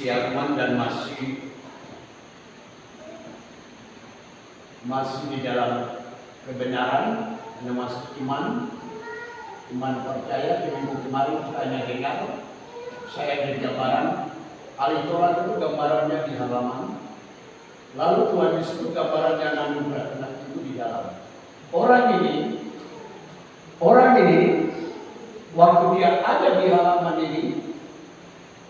usia iman dan masih di dalam kebenaran, ada masuk iman percaya. Di minggu kemarin kita hanya dengar, saya di gambaran Alitoran itu gambarannya di halaman, lalu Tuhan Yesus itu gambarannya anugerah itu di dalam. Orang ini waktu dia ada di halaman ini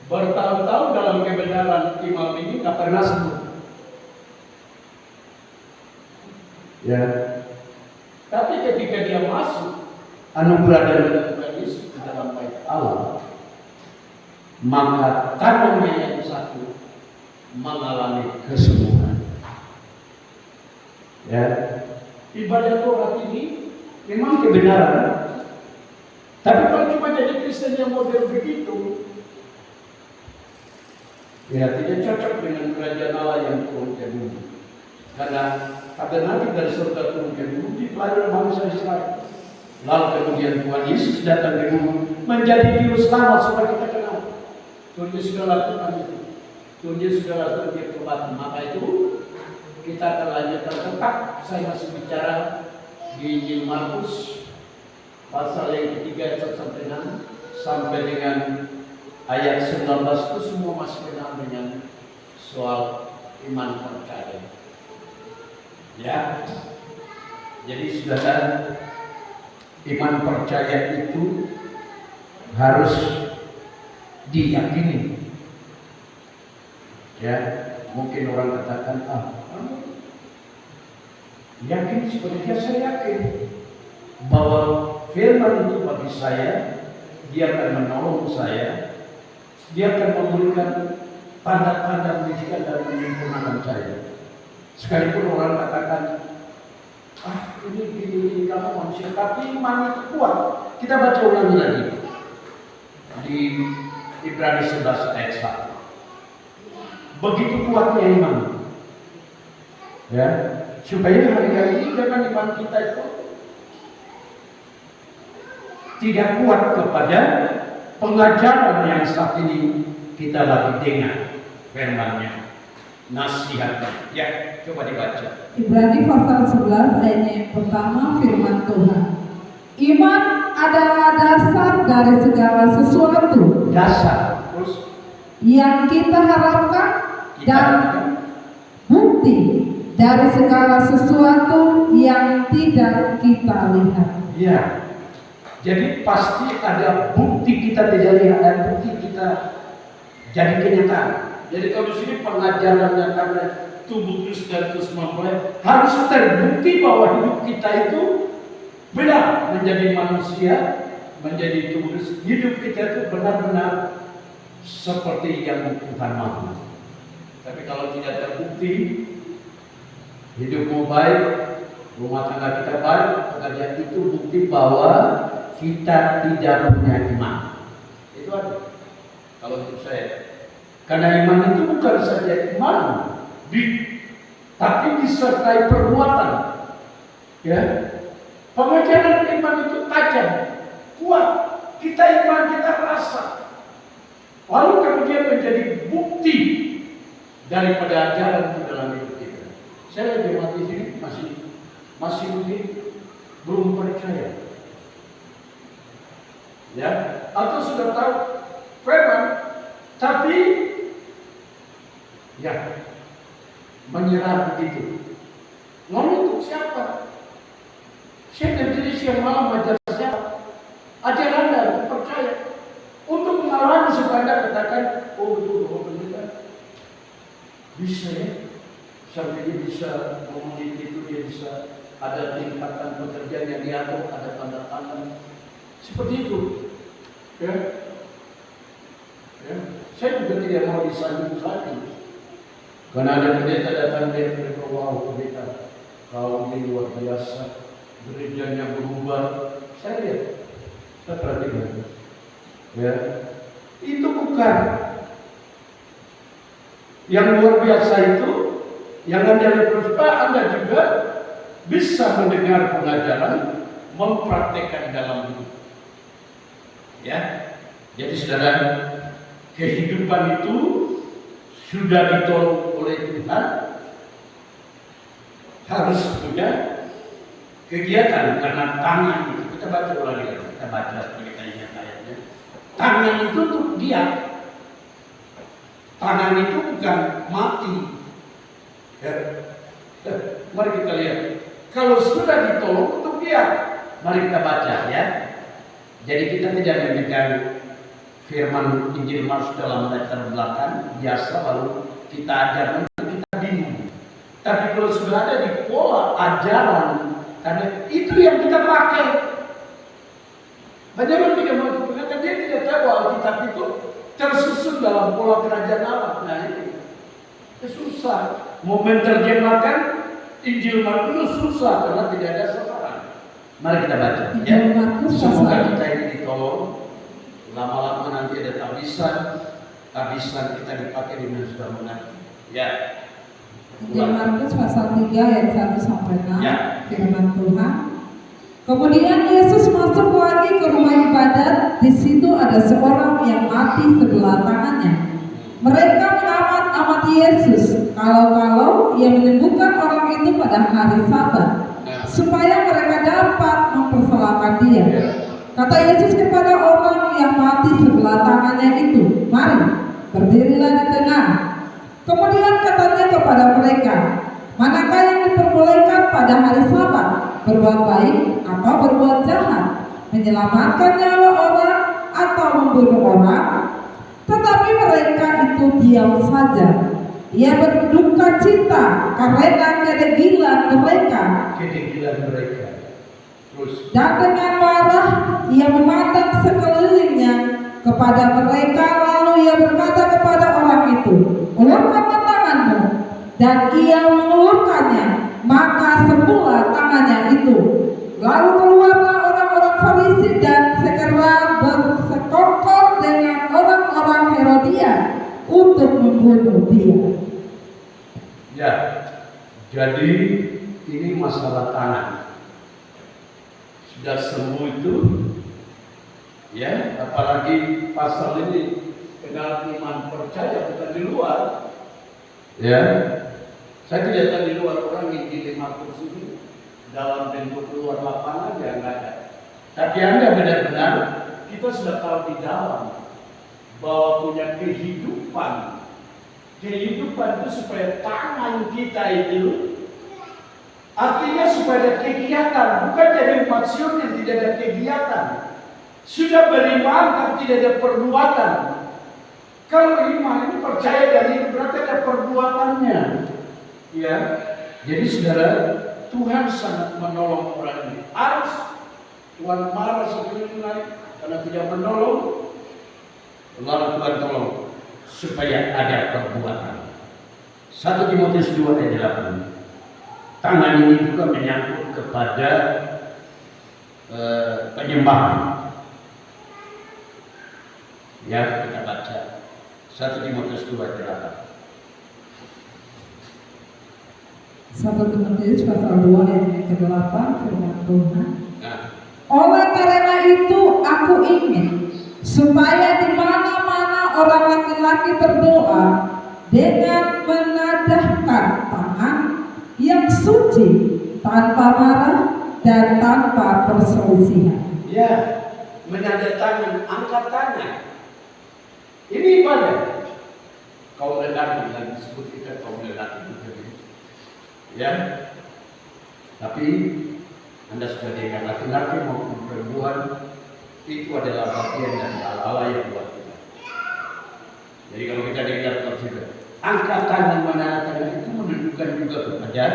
bertahun-tahun dalam kebenaran imam ini tak pernah sembuh. Ya. Tapi ketika dia masuk anugerah dari Tuhan Yesus di dalam bait Allah, maka tangannya yang satu mengalami kesembuhan. Ya. Ibadah Taurat ini memang kebenaran. Tapi kalau cuma jadi Kristen yang model begitu, ya tidak cocok dengan kerajaan Allah yang turun ke bumi. Karena ada nanti dari surga turun ke bumi dipelajari bangsa Israel. Lalu kemudian Tuhan Yesus datang ke bumi menjadi juru selamat supaya kita kenal. Tuhan Yesus sudah lakukan itu. Tuhan Yesus sudah lakukan dia kembali. Maka itu kita akan lanjutkan tetap. Saya masih bicara di Injil Markus pasal yang ketiga sampai dengan ayat 19 itu semua masih kenal dengan soal iman percaya. Ya, jadi saudara, iman percaya itu harus diyakini. Ya, mungkin orang katakan, yakin sebenarnya saya yakin bahwa firman itu bagi saya, dia akan menolong saya, dia akan memberikan tanda-tanda mujizat dan menyempurnakan saya. Sekalipun orang katakan, ini kamu manusia, tapi iman itu kuat. Kita baca ulangi lagi di Ibrani 11 ayat 1. Begitu kuatnya iman, ya, supaya hari-hari ini dengan iman kita itu tidak kuat kepada pengajaran yang saat ini kita lagi dengar firman-Nya. Nasihatnya, ya, coba dibaca. Ibrani pasal 11 ayatnya yang pertama, firman Tuhan. Iman adalah dasar dari segala sesuatu. Dasar, terus yang kita harapkan dan bukti dari segala sesuatu yang tidak kita lihat. Ya, jadi pasti ada bukti kita tidak lihat dan bukti kita jadi kenyataan. Jadi kalau di sini pengajarannya karena tubuh Kristus dan terus mempelai harus terbukti bahwa hidup kita itu benar menjadi manusia, menjadi tubuh Kristus. Hidup kita itu benar-benar seperti yang Tuhan mau. Tapi kalau tidak terbukti, hidupmu baik, rumah tangga kita baik, pekerjaan itu bukti bahwa kita tidak punya iman. Itu ada. Kalau untuk saya. Karena iman itu bukan saja iman, tapi disertai perbuatan. Ya, pengajaran iman itu tajam, kuat. Kita iman, kita rasa. Lalu kemudian menjadi bukti daripada ajaran di dalam hidup kita. Saya lagi mati sini masih mungkin belum percaya. Ya, atau sudah tahu firman, tapi ya, menyerah begitu. Lalu untuk siapa? Saya jadi siang malam ajar siapa? Ajar Anda, percaya. Untuk mengalami supaya Anda katakan, oh betul, benar. Bisa ya, sampai dia bisa ngomongin itu, dia bisa ada tingkatan pekerjaan yang diatur, ada tanda tangan. Seperti itu. Ya. Ya. Saya juga tidak mau disambung lagi. Karena ada pendeta datang dia berkata, wow pendeta, kau ini luar biasa, gerejanya berubah. Saya lihat, saya perhatikan. Ya, itu bukan yang luar biasa itu, yang Anda lihat, Anda juga bisa mendengar pengajaran, mempraktekkan dalam hidup. Ya, jadi saudara, kehidupan itu sudah ditolong oleh Tuhan, harus punya kegiatan karena tangan itu. Kita baca ulangi, kita baca kita ingat ayatnya. Tangan itu untuk dia. Tangan itu bukan mati. Ya. Mari kita lihat. Kalau sudah ditolong untuk dia, mari kita baca ya. Jadi kita tidak memegang firman Injil Markus dalam letter belakang biasa lalu kita ajarkan, kita bingung. Tapi kalau sudah ada di pola ajaran, karena itu yang kita pakai. Banyak orang tidak mau karena dia tidak tahu Alkitab itu tersusun dalam pola kerajaan Allah. Nah ini susah. Mau menerjemahkan Injil Markus susah karena tidak ada sasaran. Mari kita baca. Ya. Semoga kita ini ditolong. Lama-lama nanti ada tabisan kita dipakai dengan sudah mengerti. Ya. Injil Markus pasal 3 ayat 1 sampai 6 ya. Firman Tuhan. Kemudian Yesus masuk lagi ke rumah ibadat. Di situ ada seorang yang mati sebelah tangannya. Mereka mengamat-amati Yesus kalau ia menyembuhkan orang itu pada hari Sabat, supaya mereka dapat mempersalahkan dia. Kata Yesus kepada orang yang mati sebelah tangannya itu, "Mari, berdirilah di tengah." Kemudian katanya kepada mereka, "Manakah yang diperbolehkan pada hari Sabat? Berbuat baik atau berbuat jahat? Menyelamatkan nyawa orang atau membunuh orang?" Tetapi mereka itu diam saja. Ia berduka cita karena kedegilan mereka. Dan dengan marah ia memandang sekelilingnya kepada mereka, lalu ia berkata kepada orang itu, "Ulurkanlah tanganmu." Dan ia mengulurkannya, maka sembuhlah tangannya itu. Lalu keluarlah orang-orang Farisi dan segera bersekongkol dengan orang-orang Herodian untuk membunuh dia. Ya, jadi ini masalah tangan. Sudah sembuh itu, ya, apalagi pasal ini kenal iman percaya bukan di luar. Ya, saya tidak tahu di luar orang yang di 50 ini dalam bentuk luar lapangan ya nggak ada. Tapi Anda benar-benar kita sudah tahu di dalam bahwa punya kehidupan itu supaya tangan kita itu artinya supaya ada kegiatan, bukan jadi maksud yang tidak ada kegiatan. Sudah beriman tapi tidak ada perbuatan. Kalau iman itu percaya dan itu berarti ada perbuatannya. Ya, jadi saudara, Tuhan sangat menolong orang ini. Harus Tuhan marah sebelum naik karena tidak menolong. Lalu Tuhan tolong supaya ada perbuatan. 1 Timotius 2 ayat 8. Tangan ini juga menyangkut kepada penyembahan. Ya, kita baca 1 Timotius 2 ayat 8. 1 Timotius pasal 2 ayat ke-8 firman Tuhan. Oleh karena itu aku ingin supaya di mana-mana orang laki-laki berdoa dengan menadahkan tangan yang suci, tanpa marah dan tanpa perselisihan. Ya, menadah tangan, angkat tangan. Ini ibadah. Kaum lelaki yang disebut kita kaum lelaki juga. Ya, tapi Anda sudah dengar laki-laki maupun perempuan itu adalah bagian dari Allah yang buat kita. Jadi kalau kita dengar kalau sudah angkat tangan mana tangan itu menunjukkan juga kepada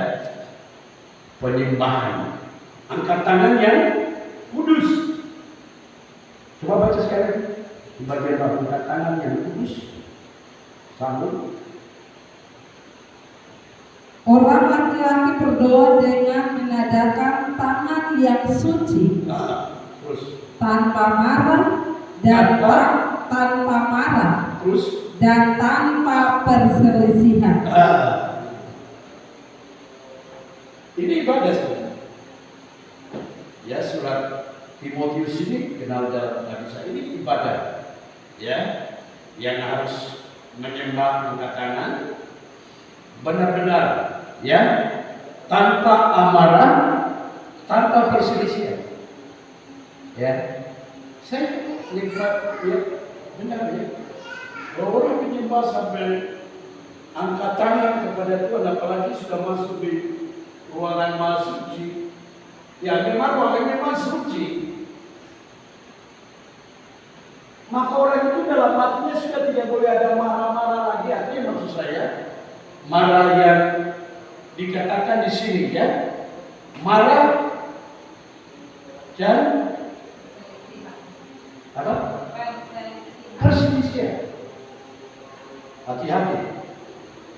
penyembahan. Angkat tangan yang kudus. Coba baca sekali di bagian bawah, angkat tangan yang kudus. Sambung. Orang laki-laki berdoa dengan menadahkan tangan yang suci, tanpa marah dan tanpa marah, dan tanpa perselisihan. Ini ibadah sebenarnya. Ya, surat Timotius ini kenal dalam kisah ini ibadah. Ya, yang harus menyembah angkat tangan, benar-benar ya, tanpa amarah, tanpa perselisihan. Ya, saya lihat ya, benar ya. Orang menyembah sampai angkat tangan kepada Tuhan, apalagi sudah masuk di ruangan maha suci. Ya memang ruangannya maha suci. Maka orang itu dalam hatinya sudah tidak boleh ada marah-marah lagi. Artinya maksud saya, marah yang dikatakan di sini ya, marah dan apa? Perselisihan. Hati-hati.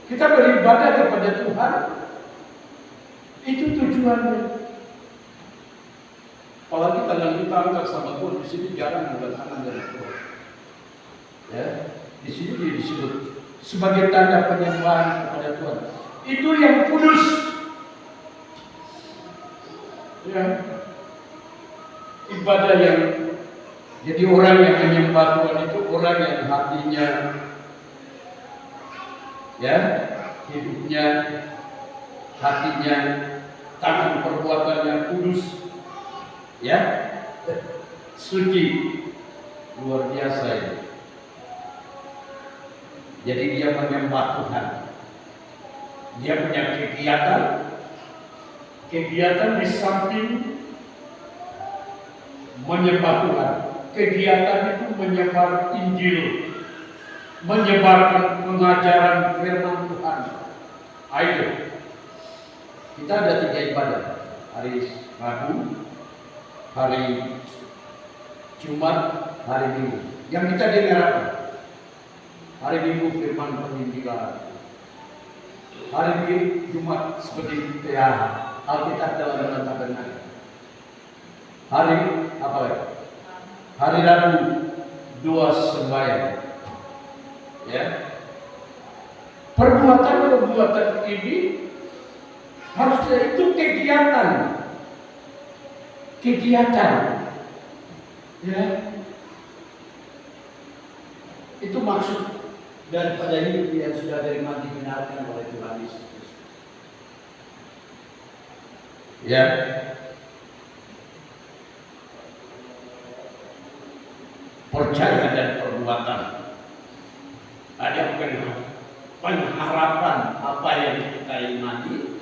Kita beribadah kepada Tuhan, itu tujuannya. Apalagi tangan kita angkat sama Tuhan, di sini jarang angkat tangan dari Tuhan. Ya, di sini disebut sebagai tanda penyembahan kepada Tuhan. Itu yang kudus. Ya, ibadah yang jadi orang yang menyembah Tuhan itu orang yang hatinya, ya, hidupnya, hatinya, tangan perbuatannya kudus, ya, suci, luar biasa ya. Jadi dia menyembah Tuhan. Dia punya kegiatan di samping menyembah Tuhan. Kegiatan itu menyebar Injil, menyebarkan pengajaran firman Tuhan. Ayo, kita ada 3 ibadah: hari Rabu, hari Jumat, hari Minggu. Yang kita dengar apa? Hari Minggu firman penginjilan. Hari Jumat seperti Alkitab dalam tabernakel. Hari apa lagi? Hari Rabu 2 sembahyang. Ya. Perbuatan ini harusnya itu kegiatan. Ya. Itu maksud daripada hidup yang sudah dari mati dibenarkan oleh Tuhan Yesus Kristus. Ya. Percaya dan perbuatan. Ada pengharapan apa yang kita imani,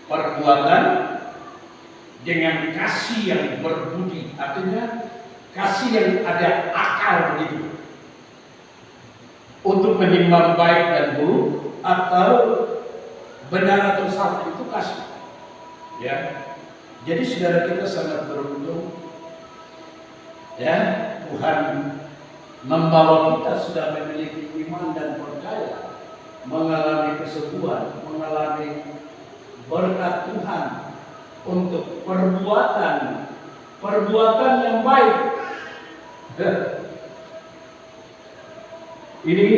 perbuatan dengan kasih yang berbudi, artinya kasih yang ada akal begitu. Untuk menimbang baik dan buruk atau benar atau salah, itu kasih. Ya. Jadi saudara kita sangat beruntung. Ya, Tuhan membawa kita sudah memiliki iman dan percaya, mengalami kesembuhan, mengalami berkat Tuhan untuk perbuatan yang baik. Ini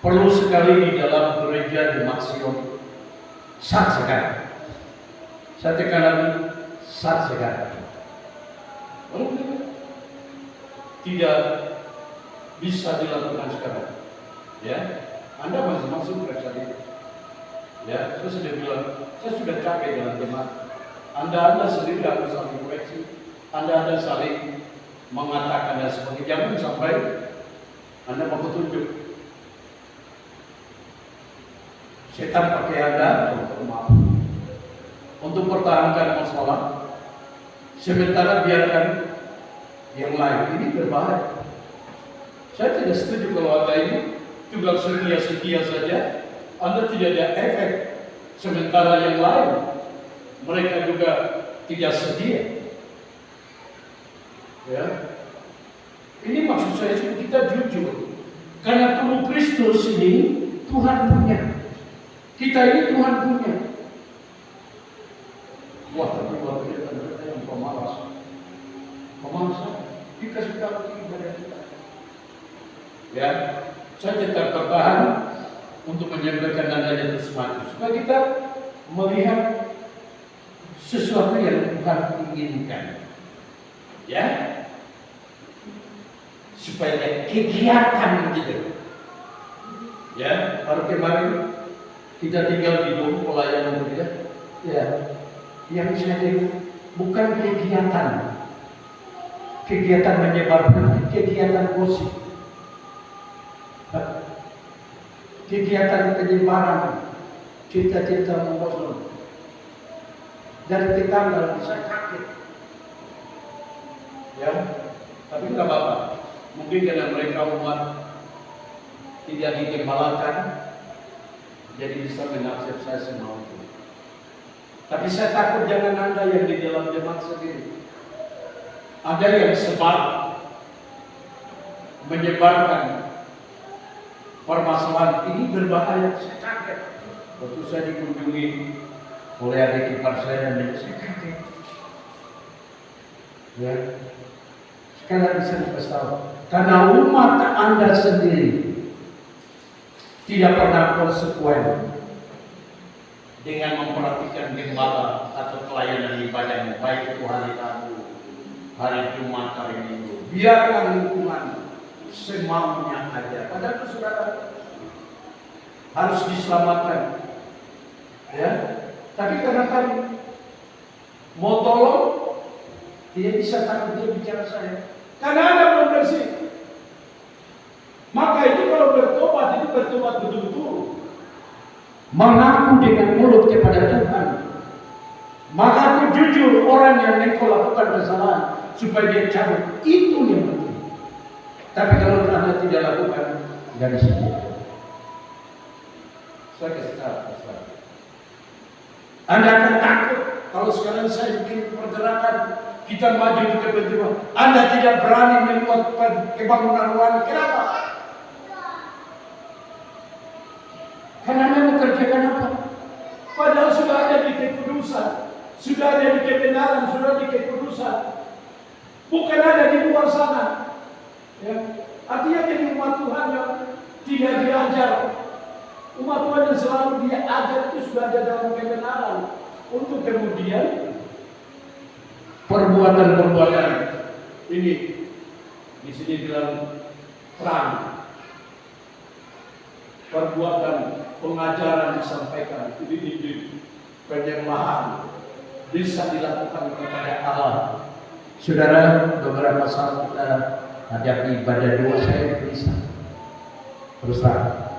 perlu sekali di dalam gereja di Maxion. Saat sekarang, saya tekan lagi, saat sekarang. Tidak bisa dilakukan sekarang. Ya, Anda masih masuk gereja ini. Ya, saya sudah bilang, saya sudah capek dengan jemaat. Anda sendiri harus saling koreksi. Anda saling mengatakan dan sebagainya. Jangan sampai Anda mau petunjuk. Setan pakai Anda untuk pertahankan masalah. Sementara biarkan yang lain. Ini berbahaya. Saya tidak setuju kalau Anda ini tinggal setia saja. Anda tidak ada efek. Sementara yang lain mereka juga tidak setia. Ya. Ini maksud saya kita jujur. Karena tubuh Kristus ini Tuhan punya. Kita ini Tuhan punya. Wah, tapi waktu itu ada yang pemalas. Dikasih tahu kepada kita. Ya, saya tetap bertahan untuk menyampaikan nadanya tersebut supaya kita melihat sesuatu yang Tuhan inginkan. Ya, supaya ada kegiatan gitu. Ya, baru kemarin kita tinggal di dom pelayanan berbeda. Ya, yang saya lihat bukan kegiatan menyebarkan, kegiatan gosip, kegiatan penyebaran cerita-cerita membosan. Dari tetangga saya kaget. Ya, tapi nggak apa-apa. Mungkin karena mereka umat tidak digembalakan, jadi bisa mengakses saya semua itu. Tapi saya takut jangan Anda yang di dalam jemaat sendiri. Ada yang sebar, menyebarkan permasalahan ini berbahaya. Saya kaget. Waktu saya dikunjungi oleh adik ipar saya dan saya kaget. Ya, sekali lagi saya beritahu, karena umat Anda sendiri tidak pernah konsekuen dengan memperhatikan gembala atau pelayanan ibadahnya, baik itu hari Rabu, hari Jumat, hari Minggu. Biarkan lingkungan semaunya aja. Padahal itu saudara harus diselamatkan. Ya, tapi karena tadi mau tolong, tidak bisa takut dia bicara saya. Karena Anda belum bersih. Maka itu kalau bertobat, itu bertobat betul-betul. Mengaku dengan mulut kepada Tuhan. Mengaku jujur orang yang engkau lakukan kesalahan supaya dia cabut. Itu yang penting. Tapi kalau Anda tidak lakukan, nggak bisa. Saya kasih tahu. Anda akan takut kalau sekarang saya bikin pergerakan, kita maju ke depan. Anda tidak berani membuat kebangunan rohani. Kenapa? Karena Anda mengerjakan apa? Padahal sudah ada di kekudusan, sudah ada di kebenaran, sudah di kekudusan. Bukan ada di luar sana. Ya. Artinya jadi umat Tuhan yang tidak diajar. Umat Tuhan yang selalu dia ajar itu sudah ada dalam kebenaran. Untuk kemudian perbuatan-perbuatan ini di sini bilang perang, perbuatan pengajaran disampaikan di penyembahan bisa dilakukan kepada Allah. Saudara, beberapa saat kita hadapi ibadah doa saya bisa terus terang.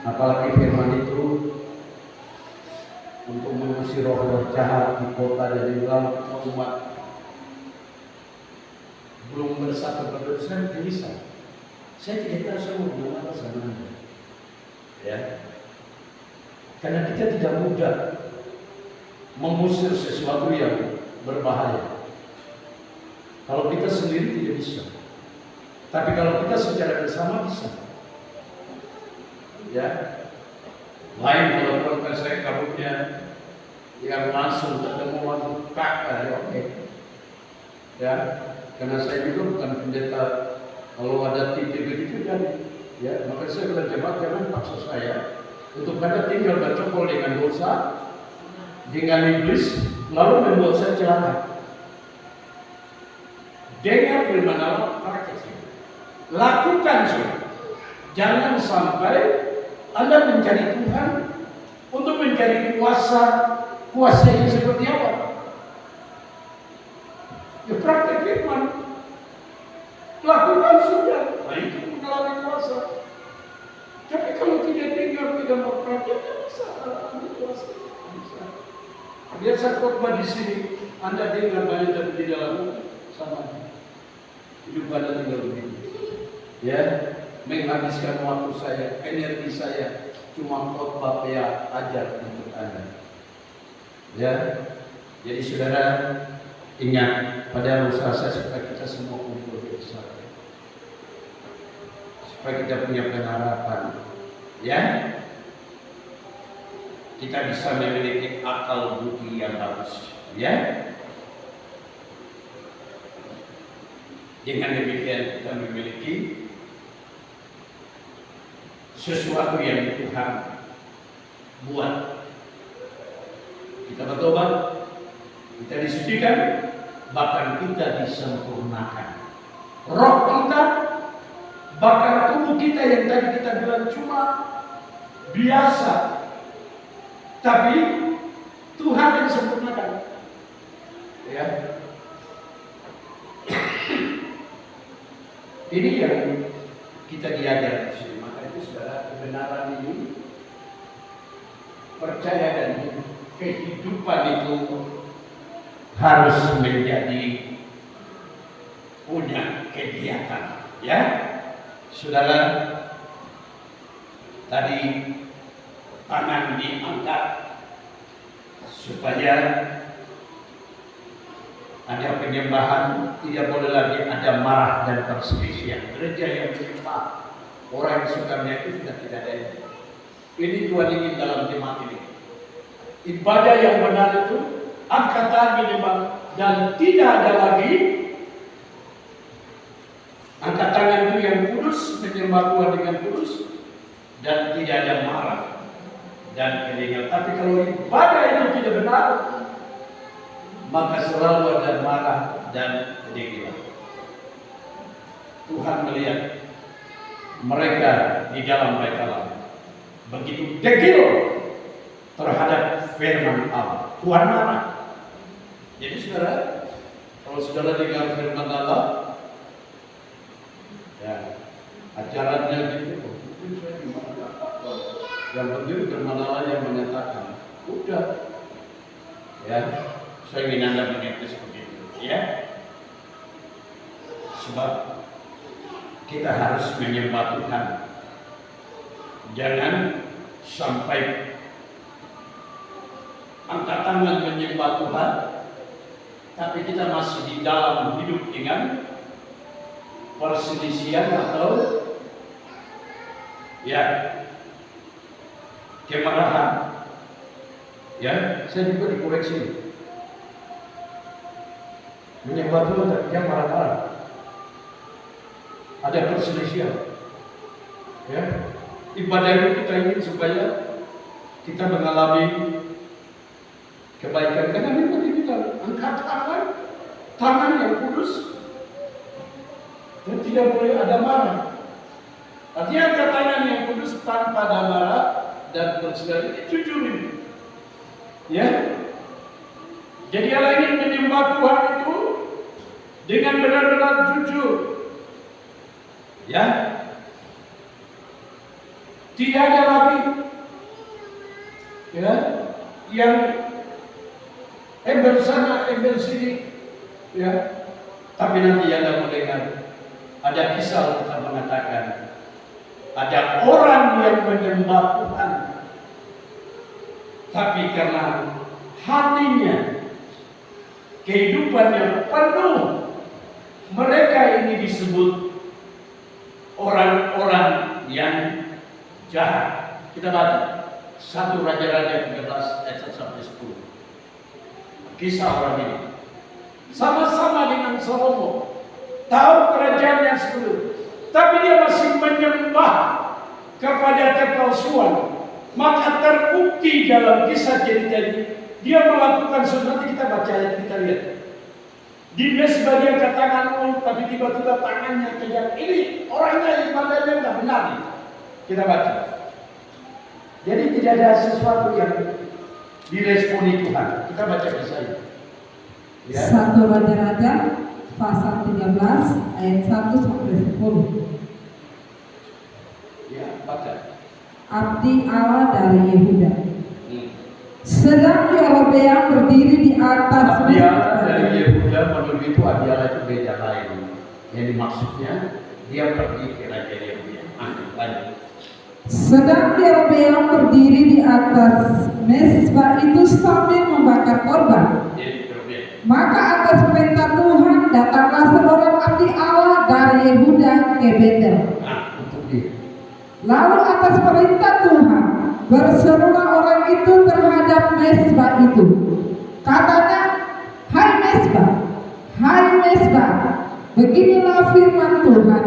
Apalagi firman itu untuk mengusir roh-roh jahat di kota dan di dalam umat belum bersatu berdua. Saya bisa. Saya tidak tahu saya mau bilang apa sama Anda. Ya, karena kita tidak mudah mengusir sesuatu yang berbahaya. Kalau kita sendiri tidak bisa, tapi kalau kita secara bersama bisa. Ya, lain kalau keluarga saya kabutnya yang langsung ketemu langsung kakak, ya oke. Ya, karena saya juga bukan pendeta. Kalau ada titik begitu jadi, ya, maka saya bilang jemaat jangan paksa saya untuk Anda tinggal bercokol dengan dosa, dengan iblis, lalu membuat saya celaka. Dengar firman Allah, praktek. Lakukan saudara. Jangan sampai Anda mencari Tuhan untuk mencari kuasa yang seperti apa? Ya praktek firman. Lakukan sudah. Nah itu mengalami kuasa. Tapi kalau tidak tinggal, tidak mau praktek, tidak bisa ambil kuasa. Bisa. Biasa khotbah di sini, Anda dengar banyak tapi di dalam sama. Hidup Anda tinggal begini. Ya. Menghabiskan waktu saya, energi saya cuma khotbah ya ajar untuk Anda. Ya, jadi saudara ingat pada usaha saya supaya kita semua kumpul bersama, supaya kita punya pengharapan. Ya, kita bisa memiliki akal budi yang bagus. Ya, dengan demikian kita memiliki sesuatu yang Tuhan buat. Kita bertobat, kita disucikan, bahkan kita disempurnakan. Roh kita Bahkan tubuh kita yang tadi kita bilang cuma biasa, tapi Tuhan yang sempurnakan. Ya. Ini yang kita diajar di sini. Maka itu saudara, kebenaran ini, percaya dan kehidupan itu harus menjadi punya kegiatan. Ya, saudara, tadi tangan diangkat supaya ada penyembahan, tidak boleh lagi ada marah dan perselisihan. Gereja yang menyembah orang yang sukarnya itu sudah tidak ada ini. Ini Tuhan ingin dalam jemaat ini. Ibadah yang benar itu angkat tangan menyembah dan tidak ada lagi angkat tangan itu yang kudus, menyembah Tuhan dengan kudus dan tidak ada marah dan keringat. Tapi kalau ibadah itu tidak benar, maka selalu ada marah dan kedegilan. Tuhan melihat mereka di dalam mereka begitu degil terhadap firman Allah. Tuhan marah. Jadi saudara, kalau saudara dengar firman Allah, ya ajarannya gitu, mungkin saya gimana? Yang penting firman Allah yang menyatakan, udah, ya. Saya ingin Anda mengerti seperti itu, ya. Sebab kita harus menyembah Tuhan. Jangan sampai angkat tangan menyembah Tuhan, tapi kita masih di dalam hidup dengan perselisihan atau ya kemarahan. Ya, saya juga dikoreksi. Menyembah Tuhan tapi dia marah-marah. Ada perselisihan. Ya, ibadah itu kita ingin supaya kita mengalami kebaikan. Karena memang kita angkat tangan yang kudus dan tidak boleh ada marah. Artinya angkat tangan yang kudus tanpa ada marah dan perselisihan ini jujurin. Ya, jadi Allah ingin menyembah Tuhan itu dengan benar-benar jujur. Ya, tidak ada lagi ya yang embel sana embel sini, ya. Tapi nanti Anda mendengar ada kisah kita mengatakan ada orang yang menyembah Tuhan, tapi karena hatinya, kehidupannya penuh, mereka ini disebut orang-orang yang jahat. Kita baca 1 Raja-Raja 13 ayat 1 sampai 10. Kisah orang ini sama-sama dengan Salomo, tahu kerajaannya 10, tapi dia masih menyembah kepada kepalsuan. Maka terbukti dalam kisah cerita ini dia melakukan sesuatu. Kita baca ayat, kita lihat. Di mesbah dia angkat tangan, tapi tiba-tiba tangannya kejang. Ini orangnya ibadahnya nggak benar. Kita baca. Jadi tidak ada sesuatu yang diresponi Tuhan. Kita baca kisah ini. Ya. 1 Raja-Raja pasal 13 ayat 1 sampai 10. Ya, baca. Abdi Allah dari Yehuda. Sedang Yerobeam berdiri di atas Abdi Allah dari Yehuda, menurut itu Abdi Allah itu beda lain. Jadi maksudnya dia pergi ke Raja Yehuda. Lanjut. Sedang Yerobeam berdiri di atas mesbah itu sambil membakar korban. Maka atas perintah Tuhan datanglah seorang abdi Allah dari Yehuda ke Betel. Lalu atas perintah Tuhan berserulah orang itu terhadap mesbah itu. Katanya, hai mesbah, beginilah firman Tuhan,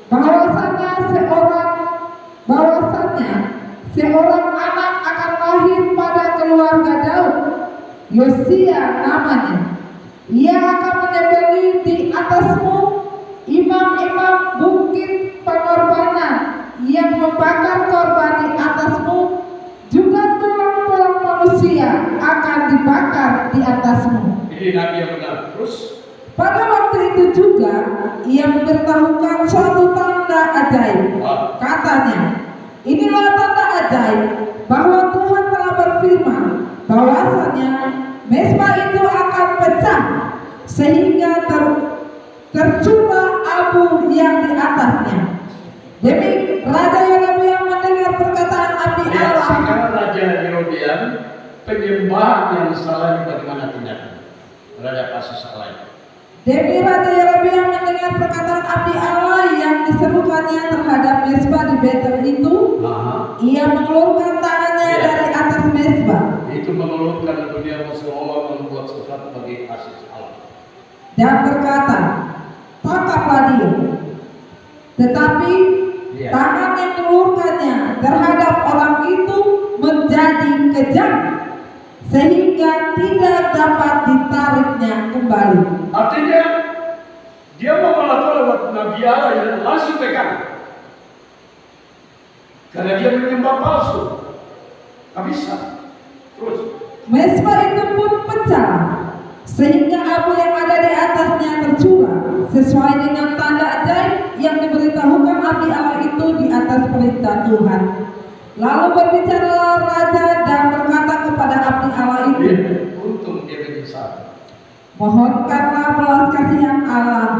bahwasanya seorang anak akan lahir pada keluarga Daud, Yosia namanya. Ia akan menyembelih di atasmu imam-imam bukit yang membakar korban di atasmu, juga tulang-tulang manusia akan dibakar di atasmu. Ini nabi yang benar. Terus Pada waktu itu juga ia memberitahukan suatu tanda ajaib. Katanya, inilah tanda ajaib bahwa Tuhan telah berfirman bahwasanya mezbah itu akan pecah sehingga tercurah abu yang di atasnya. Demi Raja Yerobeam mendengar perkataan api lihat Allah. sekarang Raja Yerobeam penyembahan yang salah bagaimana tindakan? Raja kasus salah. Demi Raja Yerobeam mendengar perkataan api Allah yang diserukannya terhadap mezbah di Betel itu, ia mengeluarkan tangannya dari atas mezbah Itu mengeluhkan dunia musuh Allah membuat sesuatu bagi kasih Allah. dan berkata, tangkaplah dia. Tetapi tangan yang mengeluarkannya terhadap orang itu menjadi kejam sehingga tidak dapat ditariknya kembali. Artinya dia mau melakukan lewat Nabi Allah yang langsung pegang. Karena dia menyembah palsu. Gak bisa. Terus Mezbah itu pun pecah sehingga abu yang ada di atasnya tercurah sesuai dengan tanda ajaib yang diberitahukan api Allah itu di atas perintah Tuhan. Lalu berbicaralah raja dan berkata kepada api Allah itu, untung dia menyesal. mohonkanlah belas kasihan Allah,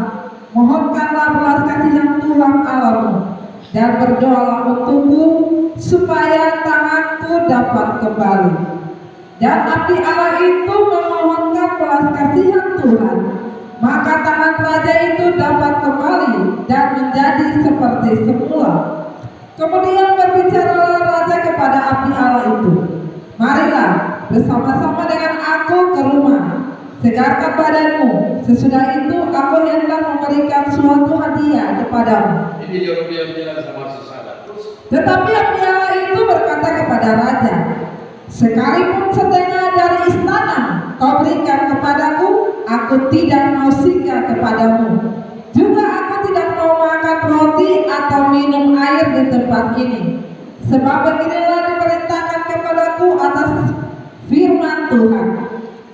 mohonkanlah belas kasihan Tuhan Allahmu, dan berdoalah untukku supaya tanganku dapat kembali. Dan abdi Allah itu memohonkan belas kasihan Tuhan, maka tangan raja itu dapat kembali dan menjadi seperti semula. Kemudian berbicaralah raja kepada abdi Allah itu, marilah bersama-sama dengan aku ke rumah, segarkan badanmu. Sesudah itu aku hendak memberikan suatu hadiah kepadamu. Ini Yerobeam bilang sama sesadat. Terus Tetapi abdi Allah itu berkata kepada raja, sekalipun setengah dari istana kau berikan kepadaku, aku tidak mau singgah kepadamu. Juga aku tidak mau makan roti atau minum air di tempat ini. Sebab beginilah diperintahkan kepadaku atas firman Tuhan,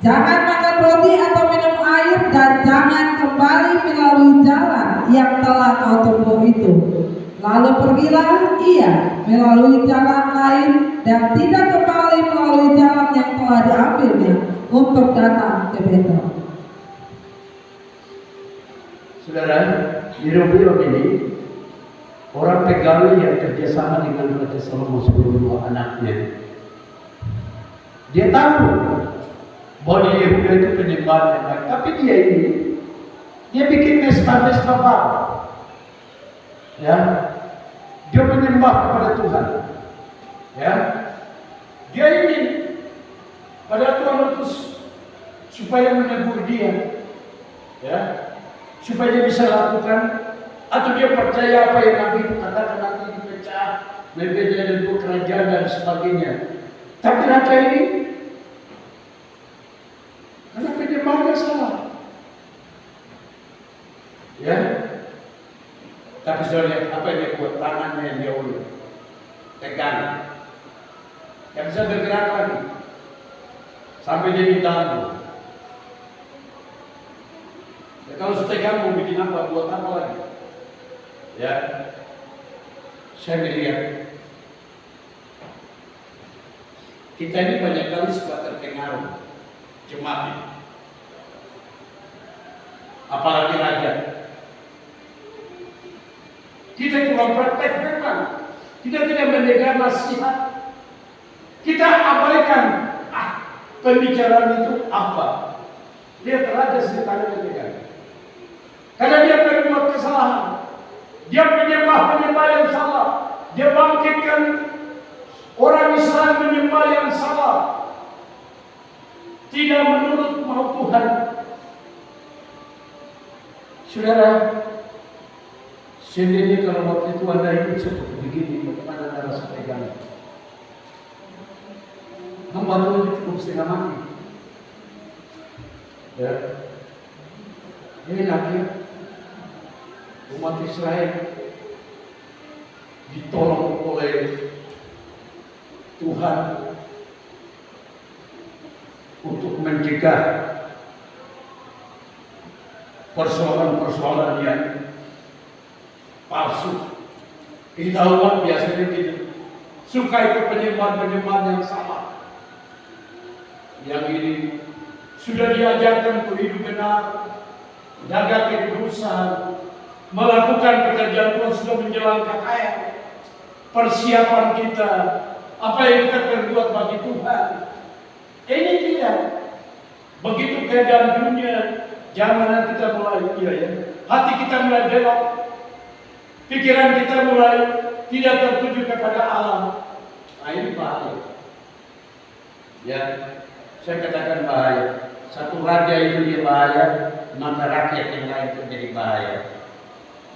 jangan makan roti atau minum air, dan jangan kembali melalui jalan yang telah kau tempuh itu. Lalu pergilah ia melalui jalan lain dan tidak kembali melalui jalan yang telah diambilnya untuk datang ke Betel. saudara, Yerobeam ini orang pegawai yang kerjasama dengan Raja Salomo sebelum dua anaknya. Dia tahu bahwa di Yehuda itu penyembahan yang baik, tapi dia bikin mezbah baru. Ya, dia menyembah kepada Tuhan. Ya, dia ingin pada Tuhan utus supaya menegur dia. Ya, supaya dia bisa lakukan, atau dia percaya apa yang Nabi itu katakan nanti dipecah, berbeda dengan kerajaan dan sebagainya. Tapi raja ini karena penyembahnya salah. Ya, tapi sudah lihat apa yang dia buat, tangannya yang dia ulur, tegang, yang bisa bergerak lagi sampai dia ditangguh. Ya, kalau setegang mau bikin apa, buat apa lagi? Ya, saya melihat kita ini banyak kali suka terpengaruh jemaat ini, apalagi raja. Kita kurang praktek firman, kita tidak mendengar nasihat, kita abaikan pembicaraan itu apa? Dia raja sekitarnya mendengar. Karena dia berbuat kesalahan, dia penyembah yang salah, dia bangkitkan orang Israel menyembah yang salah, tidak menurut mau Tuhan. Saudara, sendiri kalau waktu itu Anda hidup seperti begini, bagaimana Anda rasa tegang? Hamba Tuhan itu cukup setengah mati. Ya, ini lagi umat Israel ditolong oleh Tuhan untuk mencegah persoalan-persoalan yang palsu. Kita umat biasanya gitu, suka ikut penyembahan-penyembahan yang salah. Yang ini sudah diajarkan untuk hidup benar, jaga kekudusan, melakukan pekerjaan Tuhan sudah menjelang KKR. Persiapan kita, apa yang kita perbuat bagi Tuhan. Ini tidak. Begitu keadaan dunia, jangan kita mulai hati kita mulai belok, pikiran kita mulai tidak tertuju kepada Allah. Nah, ini bahaya. Ya, saya katakan bahaya. Satu raja itu dia bahaya, maka rakyat yang lain itu jadi bahaya.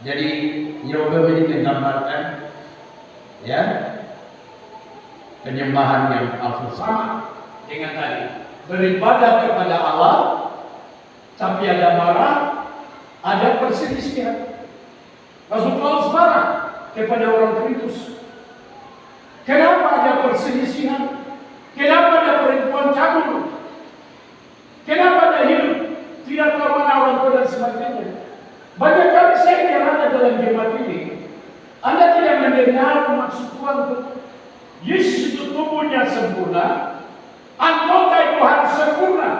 Jadi Yeroboam ini menggambarkan ya penyembahan yang palsu sama dengan tadi, beribadah kepada Allah tapi ada marah, ada perselisihan. Rasul Paulus marah kepada orang Korintus. Kenapa ada perselisihan? Kenapa ada perempuan cabul? Kenapa ada hidup tidak tahu mana orang tua dan sebagainya? Banyak kali saya yang ada dalam jemaat ini, Anda tidak mendengar maksud Tuhan. Yesus itu tubuhnya sempurna, anggota itu harus sempurna.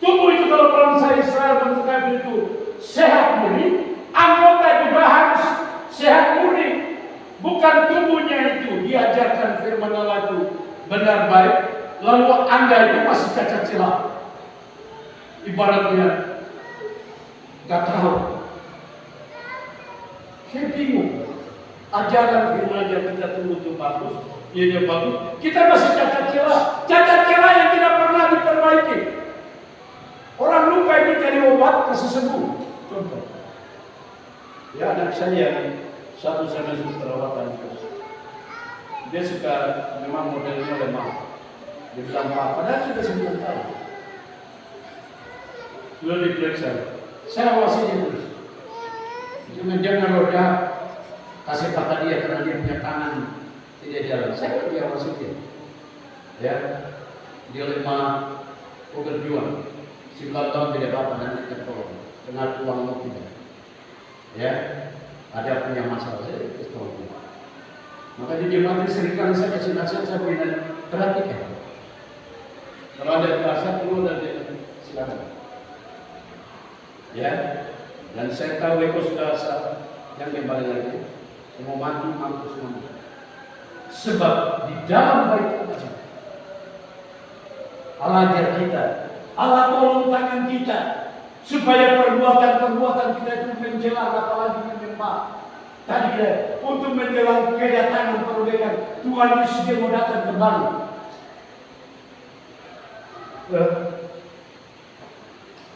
Tubuh itu kalau bangsa Israel bangsa itu sehat murni, anggota juga harus sehat murni. Bukan tubuhnya itu diajarkan firman Allah itu benar baik, lalu Anda itu masih cacat celah. Ibaratnya gak tahu. Saya bingung. Ajaran firman yang kita tunggu itu bagus, dia bagus. Kita masih cacat celah yang tidak pernah diperbaiki. Orang luka itu cari obat kasih sembuh. Contoh. Ya, anak saya satu sama perawatan. Dia suka memang modelnya lemah. Dia bilang padahal sudah 9 tahun. Sudah diperiksa. Saya awasi dia terus. Jangan roda kasih kata dia karena dia punya tangan tidak jalan. Saya dia awasi dia. Ya, dia lemah, berjuang. 9 tahun tidak apa-apa nanti tertolong. Dengan uang mau tidak. Ya, ada punya masalah saya tertolong. Maka di jemaat seringkali saya kasih nasihat, saya berikan perhatikan. Kalau ada perasaan perlu dan silakan. Ya, dan saya tahu Eko sudah yang kembali lagi, semua mampu semua. Sebab di dalam bait Allah, Allah ajar kita, Allah tolong tangan kita, supaya perbuatan-perbuatan kita itu menjelang apalagi menyembah. Tadi untuk menjelang kedatangan perbedaan Tuhan Yesus dia mau datang kembali.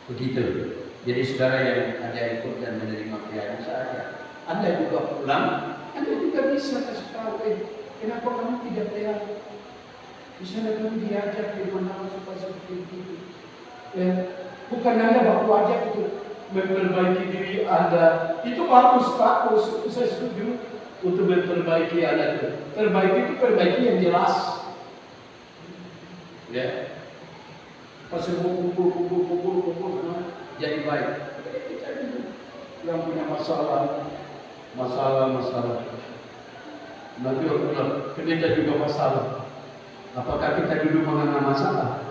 Begitu. Jadi saudara yang ada ikut dan menerima pelayanan saja, Anda juga pulang, Anda juga bisa kasih tahu, kenapa kamu tidak pelayanan? Misalnya kamu diajak di mana supaya seperti itu. Bukan Anda baku ajak untuk memperbaiki diri Anda. Itu bagus, itu saya setuju untuk memperbaiki Anda itu. Perbaiki yang jelas. Ya. Pas kumpul jadi baik. Yang punya masalah. Nanti kita juga masalah. Apakah kita duduk mengenai masalah?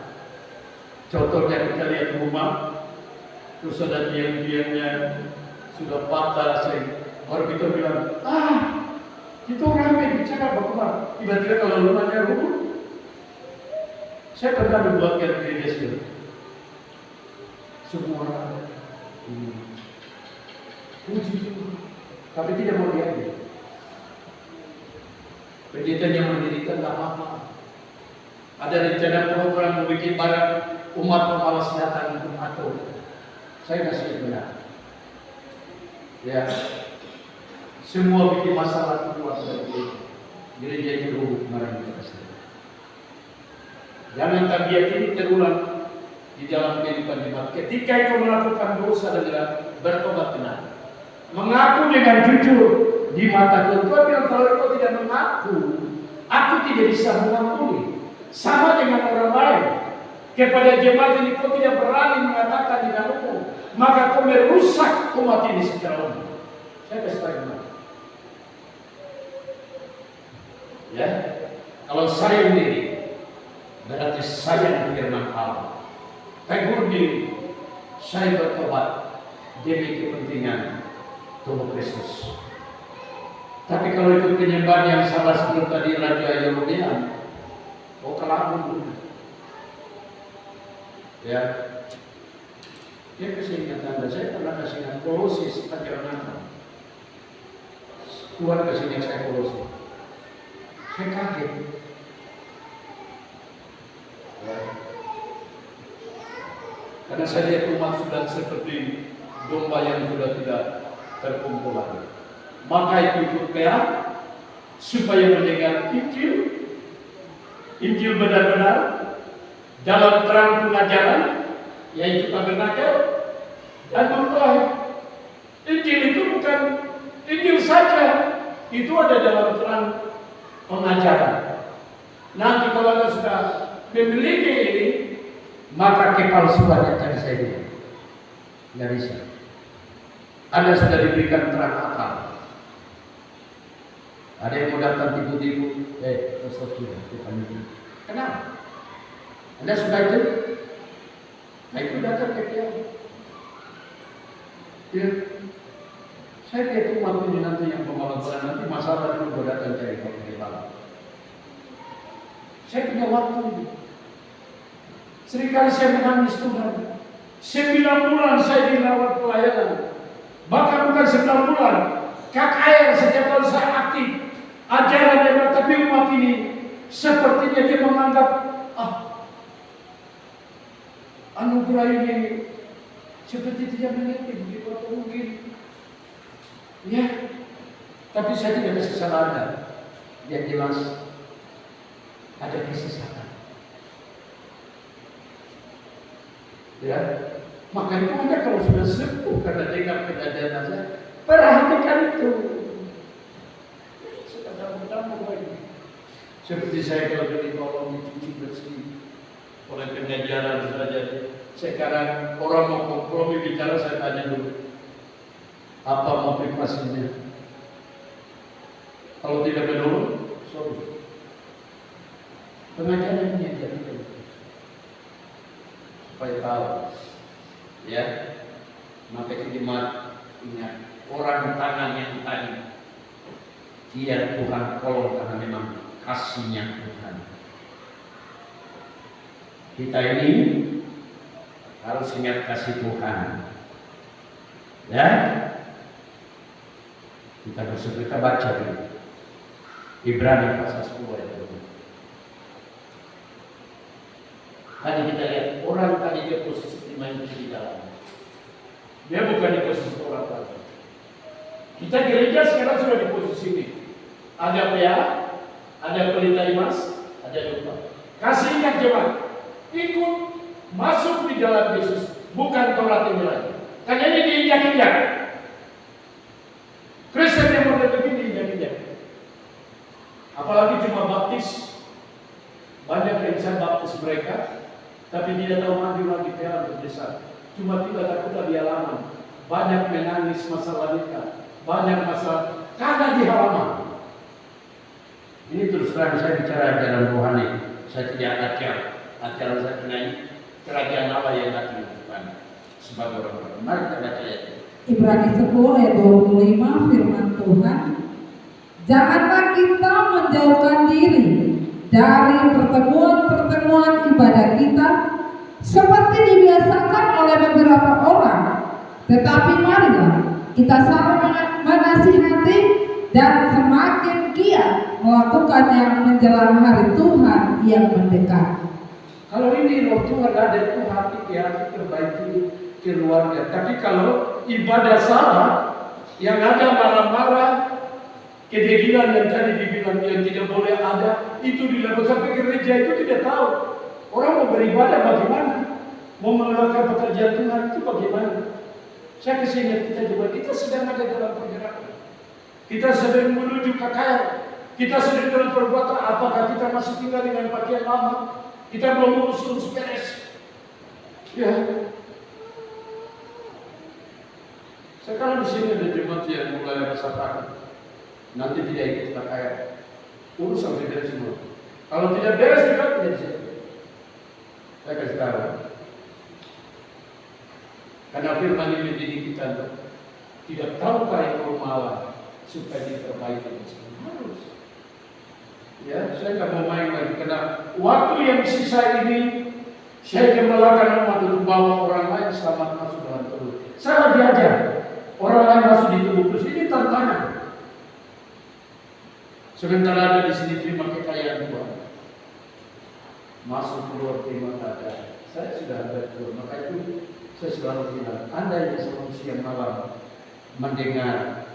Contohnya kita lihat rumah, terus ada tiang-tiangnya sudah patah, baru kita bilang, kita ramai bicara bagaimana? Tiba-tiba kalau rumahnya rubuh, saya pernah membuatkan gereja sendiri. Semua orang puji Tuhan, tapi tidak mau diambil. Pendeta yang mendirikan tak apa-apa. Ada rencana program membuat barang umat pemalas datang untuk atur. Saya masih benar. Ya, semua bikin masalah itu buat gereja itu rubuh kemarin kita. Jangan tabiat ini terulang di dalam kehidupan jemaat. Ketika itu melakukan dosa dengan bertobat benar, mengaku dengan jujur, di mata Tuhan. Tuhan bilang kalau engkau tidak mengaku, aku tidak bisa mengampuni. Sama dengan orang lain. Kepada jemaat ini kau tidak berani mengatakan dengan umum, maka kau merusak umat ini secara umum. Saya kasih tahu. Ya, kalau saya sendiri, berarti saya firman Allah. Tegur diri, saya bertobat demi kepentingan tubuh Kristus. Tapi kalau ikut penyembahan yang salah seperti tadi Raja Ayub bilang, oh kelabu. Ya, dia kasih ingat Anda, saya pernah kasih ingat Kolose ajaran apa? Tuhan kasih ingat saya Kolose. Saya kaget. Ya. Karena saya lihat umat sudah seperti domba yang sudah tidak terkumpul lagi. Maka itu ikut perak supaya mendengar Injil benar-benar dalam terang pengajaran, yaitu tabernakel dan mempelai. Injil itu bukan Injil saja, itu ada dalam terang pengajaran. Nanti kalau Anda sudah memiliki ini, maka kepalsuan yang tadi saya bilang nggak bisa. Anda sudah diberikan terang akal. Ada yang mau datang tipu-tipu, kenapa? Anda sudah itu? Nah itu datang ke dia. Ya. Saya lihat umat ini nanti yang pemalaman nanti masalah itu datang cari kepala. Saya punya waktu ini. Seringkali saya menangis Tuhan. 9 bulan saya dirawat pelayanan. Bahkan bukan 9 bulan. KKR setiap kali saya aktif. Ajaran yang tapi umat ini sepertinya dia menganggap anugerah ini seperti tidak mengerti begitu atau mungkin. Ya, tapi saya tidak bisa salah Anda. Yang jelas ada kesesatan. Ya, maka itu Anda kalau sudah sepuh karena dengar kejadian saja, perhatikan itu. Seperti saya kalau ditolong dicuci bersih oleh pengajaran saja. Sekarang orang mau kompromi bicara, saya tanya dulu, apa motivasinya? Kalau tidak menurut, sorry. Pengajaran ini jadi supaya tahu, ya. Maka jemaat ingat, orang tangan yang tadi, dia Tuhan tolong karena memang kasihnya Tuhan. Kita ini harus ingat kasih Tuhan. Ya, kita baca dulu Ibrani pasal 10 ayat 2. Tadi kita lihat orang tadi dia posisi main di dalam. Dia bukan di posisi orang tadi. Kita gereja sekarang sudah di posisi ini. Ada PA, ada pelita imas, ada domba. Kasih ingat jemaat, ikut masuk di dalam Yesus, bukan Taurat ini lagi. Karena ini diinjak-injak. Kristen yang model begini diinjak-injak. Apalagi cuma baptis, banyak insan baptis mereka, tapi tidak tahu maju lagi PA berdesa. Cuma tiba takutlah di halaman. Banyak menangis masalah nikah, banyak masalah karena di halaman. Ini terus terang saya bicara ajaran rohani. Saya tidak ajaran saya kenai kerajaan Allah yang datang ke depan sebagai orang-orang. Mari kita baca ayat. Ibrani 10 ayat 25 firman Tuhan. Janganlah kita menjauhkan diri dari pertemuan-pertemuan ibadah kita seperti dibiasakan oleh beberapa orang, tetapi marilah kita saling menasihati dan semakin giat melakukan yang menjelang hari Tuhan yang mendekat. Kalau ini roh Tuhan ada itu hati perbaiki keluarga. Tapi kalau ibadah salah, yang ada marah-marah, kedegilan yang tadi dibilang yang tidak boleh ada, itu dilakukan sampai gereja itu tidak tahu. Orang mau beribadah bagaimana? Mau melakukan pekerjaan Tuhan itu bagaimana? Saya kesini kita juga, kita sedang ada dalam pergerakan. Kita sedang menuju kekayaan. Kita sedang dalam perbuatan. Apakah kita masih tinggal dengan pakaian lama? Kita belum urus beres. Ya. Sekarang di sini ada jemaat yang mulai rasa takut. Nanti tidak ikut kekayaan. Urus sampai beres semua. Kalau tidak beres juga tidak bisa. Saya kasih tahu. Karena firman ini mendidik kita tidak tahu pada Allah supaya diperbaiki. Harus. Ya, saya tidak mau main lagi karena waktu yang sisa ini saya gembalakan umat untuk bawa orang lain selamat masuk dalam tubuh. Saya diajar orang lain masuk di tubuh Kristus. Ini tantangan. Sementara ada di sini terima kekayaan Tuhan, masuk keluar terima kekayaan. Saya sudah ada keluar, maka itu saya selalu bilang, Anda yang selalu siang malam mendengar,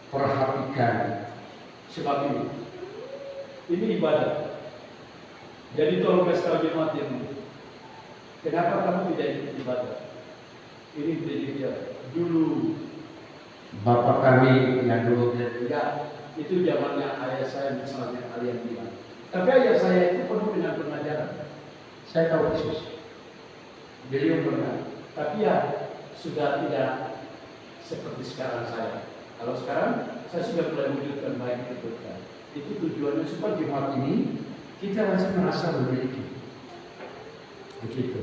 perhatikan, sebab ini ibadah. Jadi tolong kasih tahu jemaat ini, kenapa kamu tidak ikut ibadah? Ini dia dulu Bapak kami yang dulu tidak, itu zamannya ayah saya misalnya kalian bilang. Tapi ayah saya itu penuh dengan pengajaran. Saya tahu Yesus, beliau pernah. Tapi ya sudah tidak seperti sekarang saya. Kalau sekarang saya sudah mulai wujudkan baik itu. Itu tujuannya supaya jemaat ini kita masih merasa memiliki. Begitu.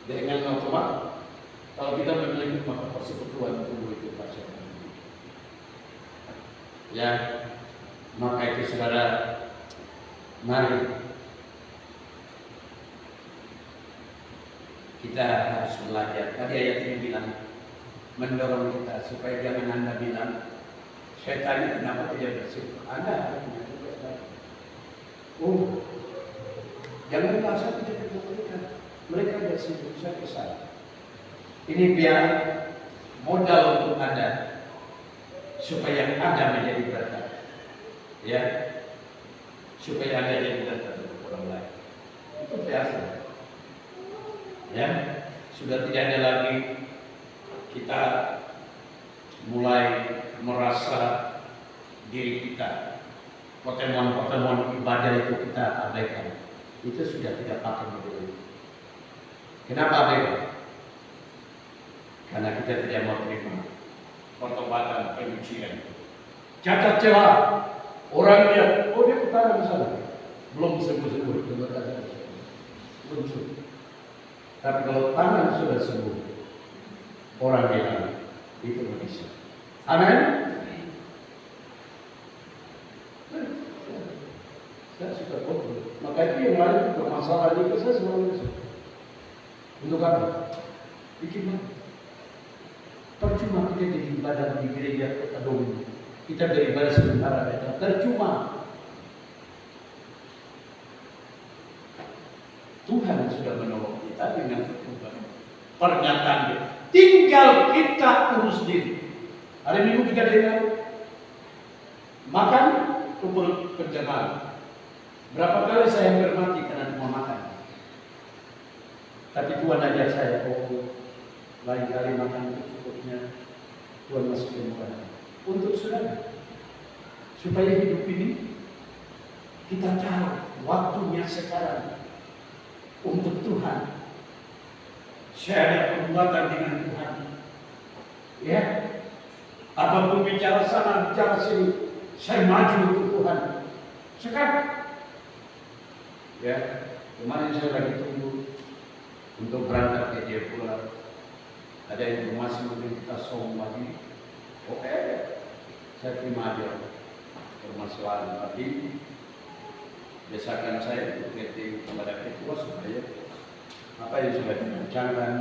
Dengan otomatis kalau kita memiliki maka persekutuan tubuh itu pasti. Ya, maka itu saudara, mari kita harus belajar. Tadi ayat ini bilang mendorong kita supaya jangan Anda bilang saya tanya kenapa tidak bersih. Anda harus punya tugas baik. Jangan merasa tidak dilakukan. Mereka bersih, saya kesal. Ini biar modal untuk Anda supaya Anda menjadi berkat. Ya, supaya Anda jadi berkat untuk orang lain. Itu biasa. Ya, sudah tidak ada lagi kita mulai merasa diri kita pertemuan ibadah itu kita abaikan. Itu sudah tidak pakai model. Kenapa abaikan? Karena kita tidak mau terima pertobatan penyucian. Cacat celah orang lihat, dia utara di sana, belum sembuh, belum sembuh. Tapi kalau tangan sudah sembuh, orang bilang itu bisa. Amin. Saya suka foto. Maka itu yang lain bermasalah juga saya selalu bisa. Untuk apa? Bikin percuma kita di ibadah di gereja Kedong. Kita beribadah sementara saja. Percuma. Tuhan sudah menolong kita dengan pernyataan dia. Tinggal kita urus diri. Hari Minggu kita dengar makan kumpul berjamaah. Berapa kali saya bermati karena cuma makan. Tapi Tuhan ajar saya, lain kali makan cukupnya Tuhan masukin bukan untuk saudara, supaya hidup ini kita tahu waktunya sekarang untuk Tuhan. Saya ada perbuatan dengan Tuhan. Ya, apapun bicara sana, bicara sini, saya maju untuk Tuhan. Sekarang, ya, kemarin saya lagi tunggu untuk berangkat ke Jayapura. Ada informasi mungkin kita sombong lagi. Oke, saya terima aja permasalahan tadi. Desakan saya untuk meeting kepada ketua supaya apa yang sudah dibincangkan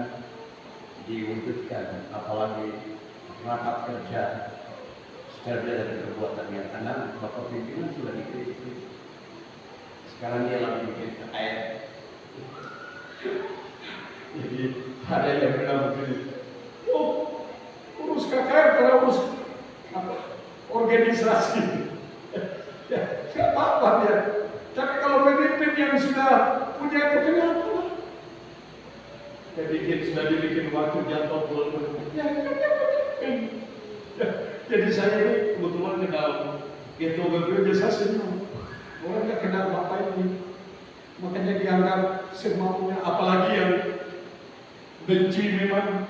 diwujudkan, apalagi rapat kerja secara dari perbuatan yang karena Bapak pimpinan sudah dikritik. Sekarang dia lagi bikin air. Jadi ada yang bilang begini, urus KKR karena urus organisasi. Ya, nggak apa-apa ya. Tapi kalau pemimpin yang sudah punya itu kenapa? sudah dibikin waktu jatuh bulan. Ya, jadi saya ini kebetulan kenal itu berbeda, saya senang. Orang nggak kenal bapak ini, makanya dianggap semaunya, apalagi yang benci memang.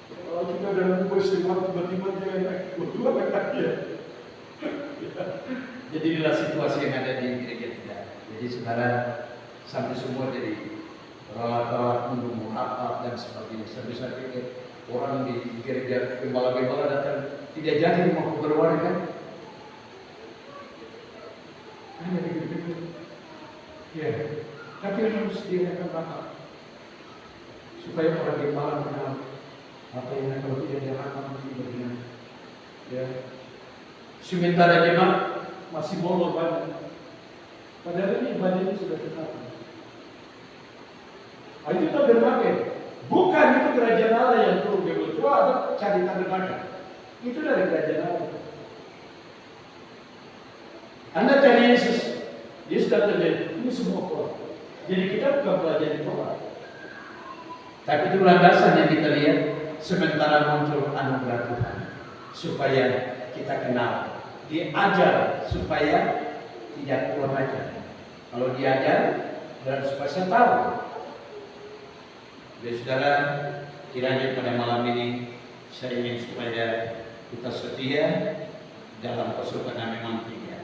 Kalau kita dalam bersama tiba-tiba dia berdua dekat dia. Jadi inilah situasi yang ada di gereja kita. Jadi saudara sampai semua jadi rawat-rawat menunggu apa dan sebagainya. Saya pikir orang di gereja gembala-gembala datang tidak jadi mau berwarna kan? Hanya begitu. Ya, tapi harus diadakan apa? Supaya orang gembala mengenal apa yang kalau tidak diarahkan bagaimana. Ya, sementara jemaat masih molor banyak. Padahal ini ibadahnya sudah tetap. Itu kita berbagai. Bukan itu kerajaan Allah yang perlu dibuat. Ada cari tanda belakang. Itu dari kerajaan Allah. Anda cari Yesus. Yesus datang ini semua Torah. Jadi kita bukan belajar di Torah. Tapi itu landasan yang kita lihat. Sementara muncul anugerah Tuhan. Supaya kita kenal. Diajar supaya tidak kurang ajar. Kalau diajar, berarti supaya saya tahu. Jadi saudara, kiranya pada malam ini saya ingin supaya kita setia dalam kesukaan memang 3.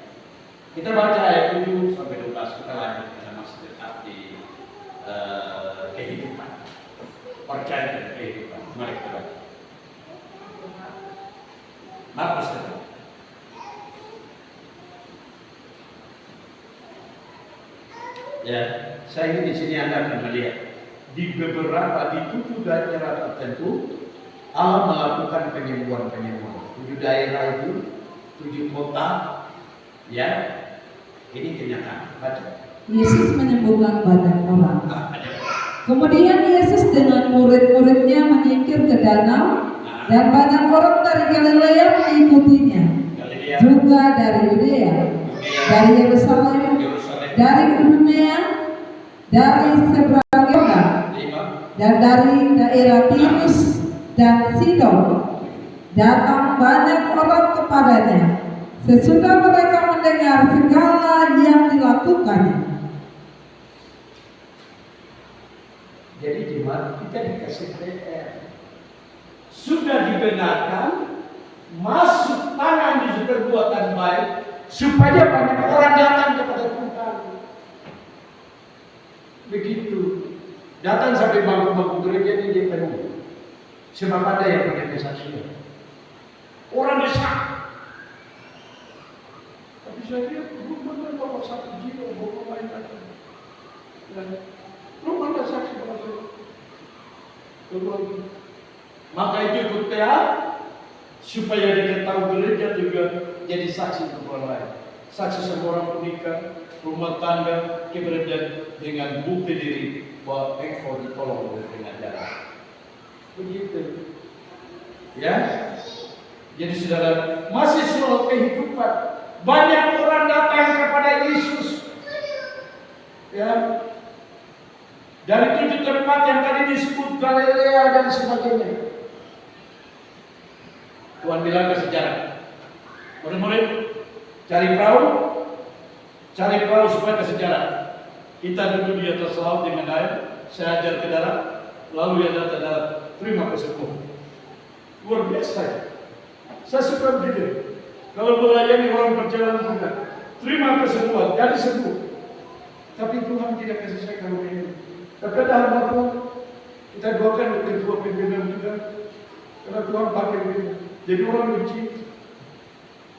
Kita baca ayat 7 sampai 12, kita lanjut karena masih tetap di kehidupan. Percaya dan kehidupan. Mari kita baca. Markus 1. Ya, saya ingin di sini Anda akan melihat di beberapa di 7 daerah tertentu Allah melakukan penyembuhan-penyembuhan. 7 daerah itu 7 kota, ya. Ini kenyataan. Baca. Yesus menyembuhkan banyak orang. Kemudian Yesus dengan murid-muridnya menyingkir ke danau, dan banyak orang dari Galilea mengikutinya. Juga dari Yudea, dari Yerusalem, dari Idumea, dari seberang Yordan, dan dari daerah Tirus dan Sidon. Datang banyak orang kepadanya. Sesudah mereka mendengar segala yang dilakukannya. Jadi jemaat kita dikasih PR. Sudah dibenarkan, masuk tangan di perbuatan baik, supaya banyak orang datang kepada Tuhan. Begitu. Datang sampai bangku-bangku gereja ini dia penuh. Sebab ada yang punya kesaksian. Orang desak. Tapi saya lihat belum benar bawa 1 jiwa, bawa lain lagi. Belum ada saksi pada saya. Maka itu ikut PA supaya dia tahu gereja juga jadi saksi untuk orang lain. Saksi semua orang menikah, rumah tangga, keberadaan dengan bukti diri bahwa engkau ditolong oleh pengajaran. Begitu. Ya. Jadi saudara, masih soal kehidupan. Banyak orang datang kepada Yesus. Ya. Dari 7 tempat yang tadi disebut Galilea dan sebagainya. Tuhan bilang ke sejarah. Murid-murid, cari perahu supaya ke sejarah. Kita duduk di atas laut dengan air, saya ajar ke darat, lalu yang datang darat, terima kesembuhan. Luar biasa. Saya suka begitu. Kalau melayani orang perjalanan juga, terima kesembuhan, jadi sembuh. Tapi Tuhan tidak kasih saya kalau ini. Tapi ada hamba Tuhan, kita doakan untuk ketua pimpinan juga, karena Tuhan pakai begitu. Jadi orang benci.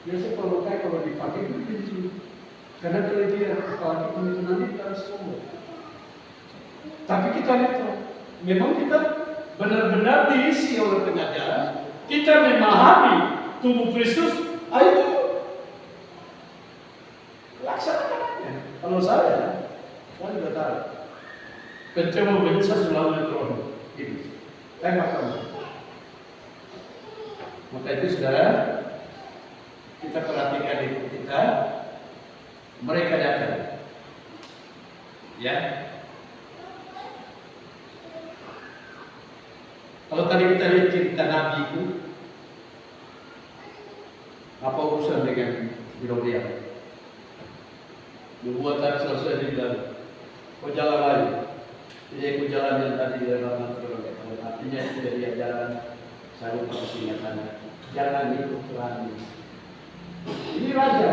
Biasa kalau dipakai itu benci. Karena kalau dia kepala itu nanti kita semua. Tapi kita lihat, memang kita benar-benar diisi oleh pengajaran. Kita memahami tubuh Kristus. Ayo laksanakannya. Kalau saya sudah tahu. Pencemu bisa selalu turun. Ini. Tengok kamu. Maka itu saudara, kita perhatikan itu kita. Mereka datang, ya. Kalau tadi kita lihat cerita Nabi itu, apa urusan dengan Herodia? Nubuatan selesai di dalam. Kau jalan lagi. Jadi aku jalan yang tadi di dalam Herodia. Artinya sudah dia jalan. Saya lupa kesingatannya. Jangan ikut Tuhan. Ini raja.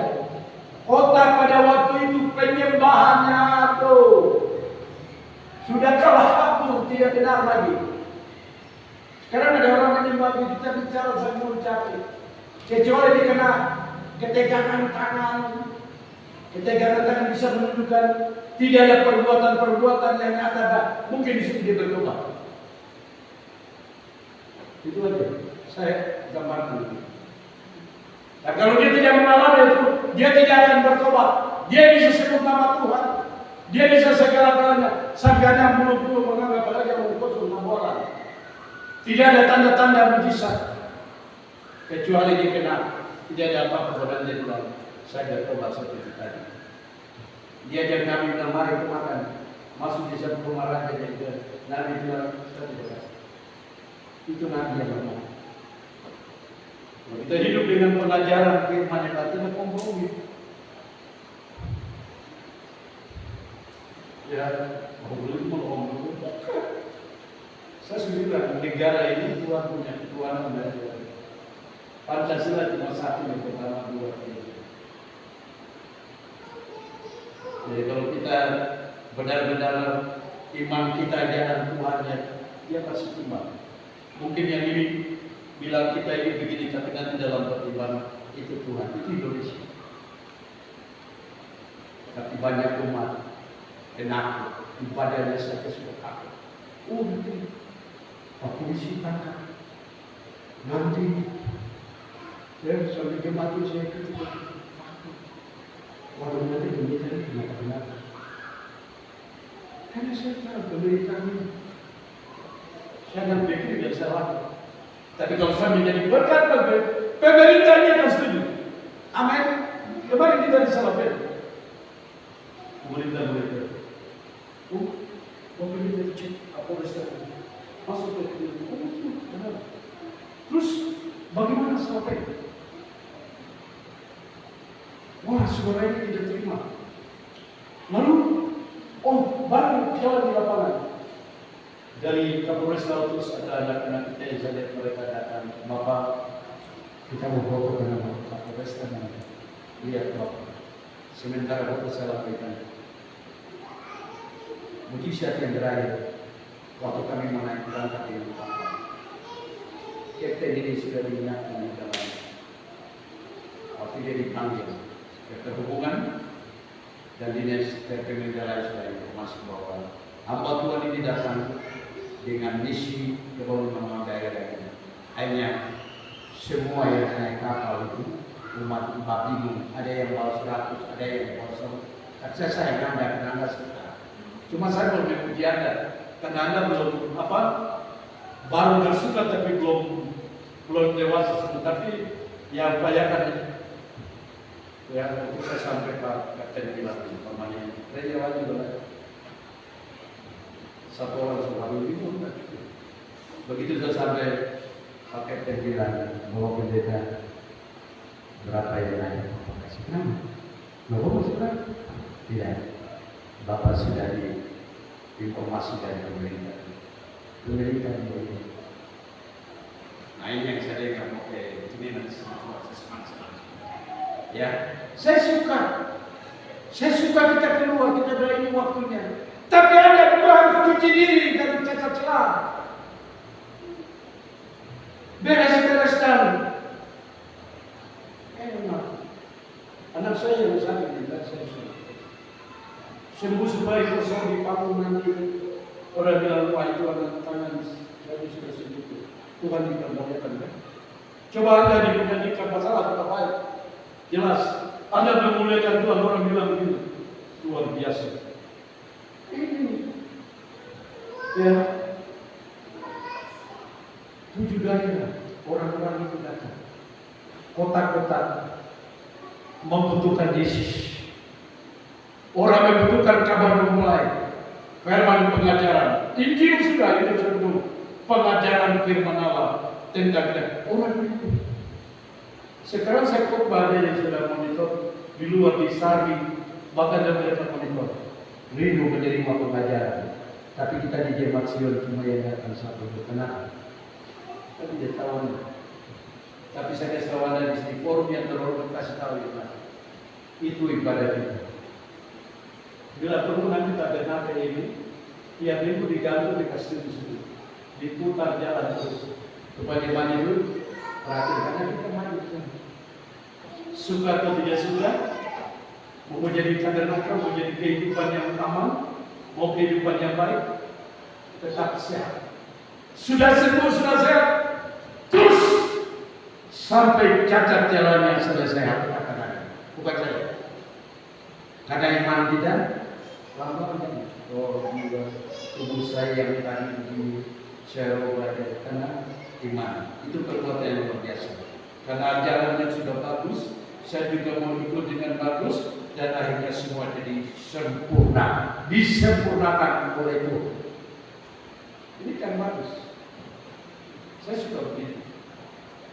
Kota pada waktu itu penyembahannya tuh sudah kalah aku, tidak benar lagi. Sekarang ada orang menyembah kita bicara sambil capek. Kecuali dikena ketegangan tangan. Ketegangan tangan bisa menunjukkan tidak ada perbuatan-perbuatan yang ada. Mungkin di situ dia bertobat. Itu aja. Saya gambarkan itu. Nah, kalau dia tidak mengalami itu, dia tidak akan bertobat. Dia bisa sebut nama Tuhan. Dia bisa segala-galanya. Sangkanya belum menganggap lagi yang kosong nama orang. Tidak ada tanda-tanda mujizat. Kecuali dikenal. Tidak ada apa-apa dan dia bilang, saya bertobat seperti tadi. Dia ajak Nabi bilang, mari kita makan. Masuk di satu rumah raja dan Nabi bilang, saya tidak. Itu Nabi yang ngomong. Kita hidup dengan pengajaran firman yang tidak kompromi. Ya, belum kompromi. Saya sudah bilang negara ini Tuhan punya ketuhanan dari Pancasila cuma satu yang pertama dua. Jadi kalau kita benar-benar iman kita jalan Tuhannya, dia pasti iman. Mungkin yang ini bilang kita ini begini, tapi nanti dalam pertimbangan itu Tuhan, itu Indonesia. Tapi banyak umat penakut, ibadahnya saja sudah takut. Oh, nanti polisi tangkap, nanti ya sampai jemaat itu saya itu takut. Walau nanti pemerintahan kenapa? Karena saya tahu pemerintahan ini, saya akan pikir dan salah. Tapi kalau saya menjadi berkat bagi pemerintahnya akan setuju. Amin. Kemarin kita disalahkan. Pemerintah. Pemerintah cek apa restoran. Masuk ke terus bagaimana sampai? Wah, suara ini tidak terima. Lalu, baru jalan di lapangan. Dari Kapolres terus ada anak-anak kita yang saya lihat mereka datang, Bapak, kita mau foto dengan Kapolres dan lihat Bapak. Sementara Bapak saya lakukan mujizat yang terakhir waktu kami menaik berangkat dengan Bapak. Kapten ini sudah diingatkan di dalam waktu dia dipanggil ke perhubungan dan dinas terkendala sudah informasi bahwa hamba Tuhan ini datang dengan misi kebangunan daerah ini. Hanya semua yang naik kapal itu umat bingung. Ada yang bawa 100, ada yang bawa 100. Saya Anda sebentar. Cuma saya belum memuji Anda, karena Anda belum baru bersuka tapi belum dewasa. Tapi yang upayakan ya itu saya sampai Pak Kapten bilang namanya Raja Wajib. Satu orang sebaru itu begitu sudah sampai paket yang bilang bahwa pendeta berapa yang naik? Kenapa masih berapa? Tidak, Bapak sudah diinformasi dari pemerintah ini. Nah ini yang saya dengar, oke, ini nanti semua semangat. Ya, saya suka kita keluar, kita doa ini waktunya. Tapi Anda berdua harus cuci diri dari cacat celah. Beres-beres tadi. Enak. Anak saya yang sakit, saya sembuh supaya kosong di panggung nanti. Orang bilang, wah itu anak tangan saya sudah sembuh. Tuhan dipermuliakan kan? Coba Anda dibandingkan masalah tetap baik. Jelas, Anda memuliakan Tuhan, orang bilang begitu. Luar biasa. Ya, 7 daerah orang-orang itu datang. Kota-kota membutuhkan Yesus. Orang membutuhkan kabar memulai. Firman pengajaran. Injil sudah itu dulu. pengajaran firman Allah tentang orang itu. Sekarang saya khotbah yang sudah monitor di luar di Sari, bahkan ada mereka monitor. Rindu menerima pengajaran, tapi kita di Jemaat Sion cuma yang datang satu kenapa? Kita tidak tahu. Tapi saya kasih tahu Anda di sini forum yang terhormat kasih tahu itu ibadah kita. Bila perlu nanti tabernakel ini, tiap minggu digantung dikasih di sini, diputar jalan terus supaya maju dulu. Perhatikan kita maju. Suka atau tidak suka, mau jadi tabernakel, mau jadi kehidupan yang aman, mau kehidupan yang baik, tetap sehat. Sudah sembuh, sudah sehat, terus sampai cacat jalannya selesai. Bukan saya. Karena iman tidak lama-lama. Oh, tubuh saya yang tadi begini, saya ubah karena iman. Itu perbuatan yang luar biasa. Karena ajarannya sudah bagus, saya juga mau ikut dengan bagus, dan akhirnya semua jadi sempurna, disempurnakan oleh Tuhan. Ini kan bagus. Saya suka begitu,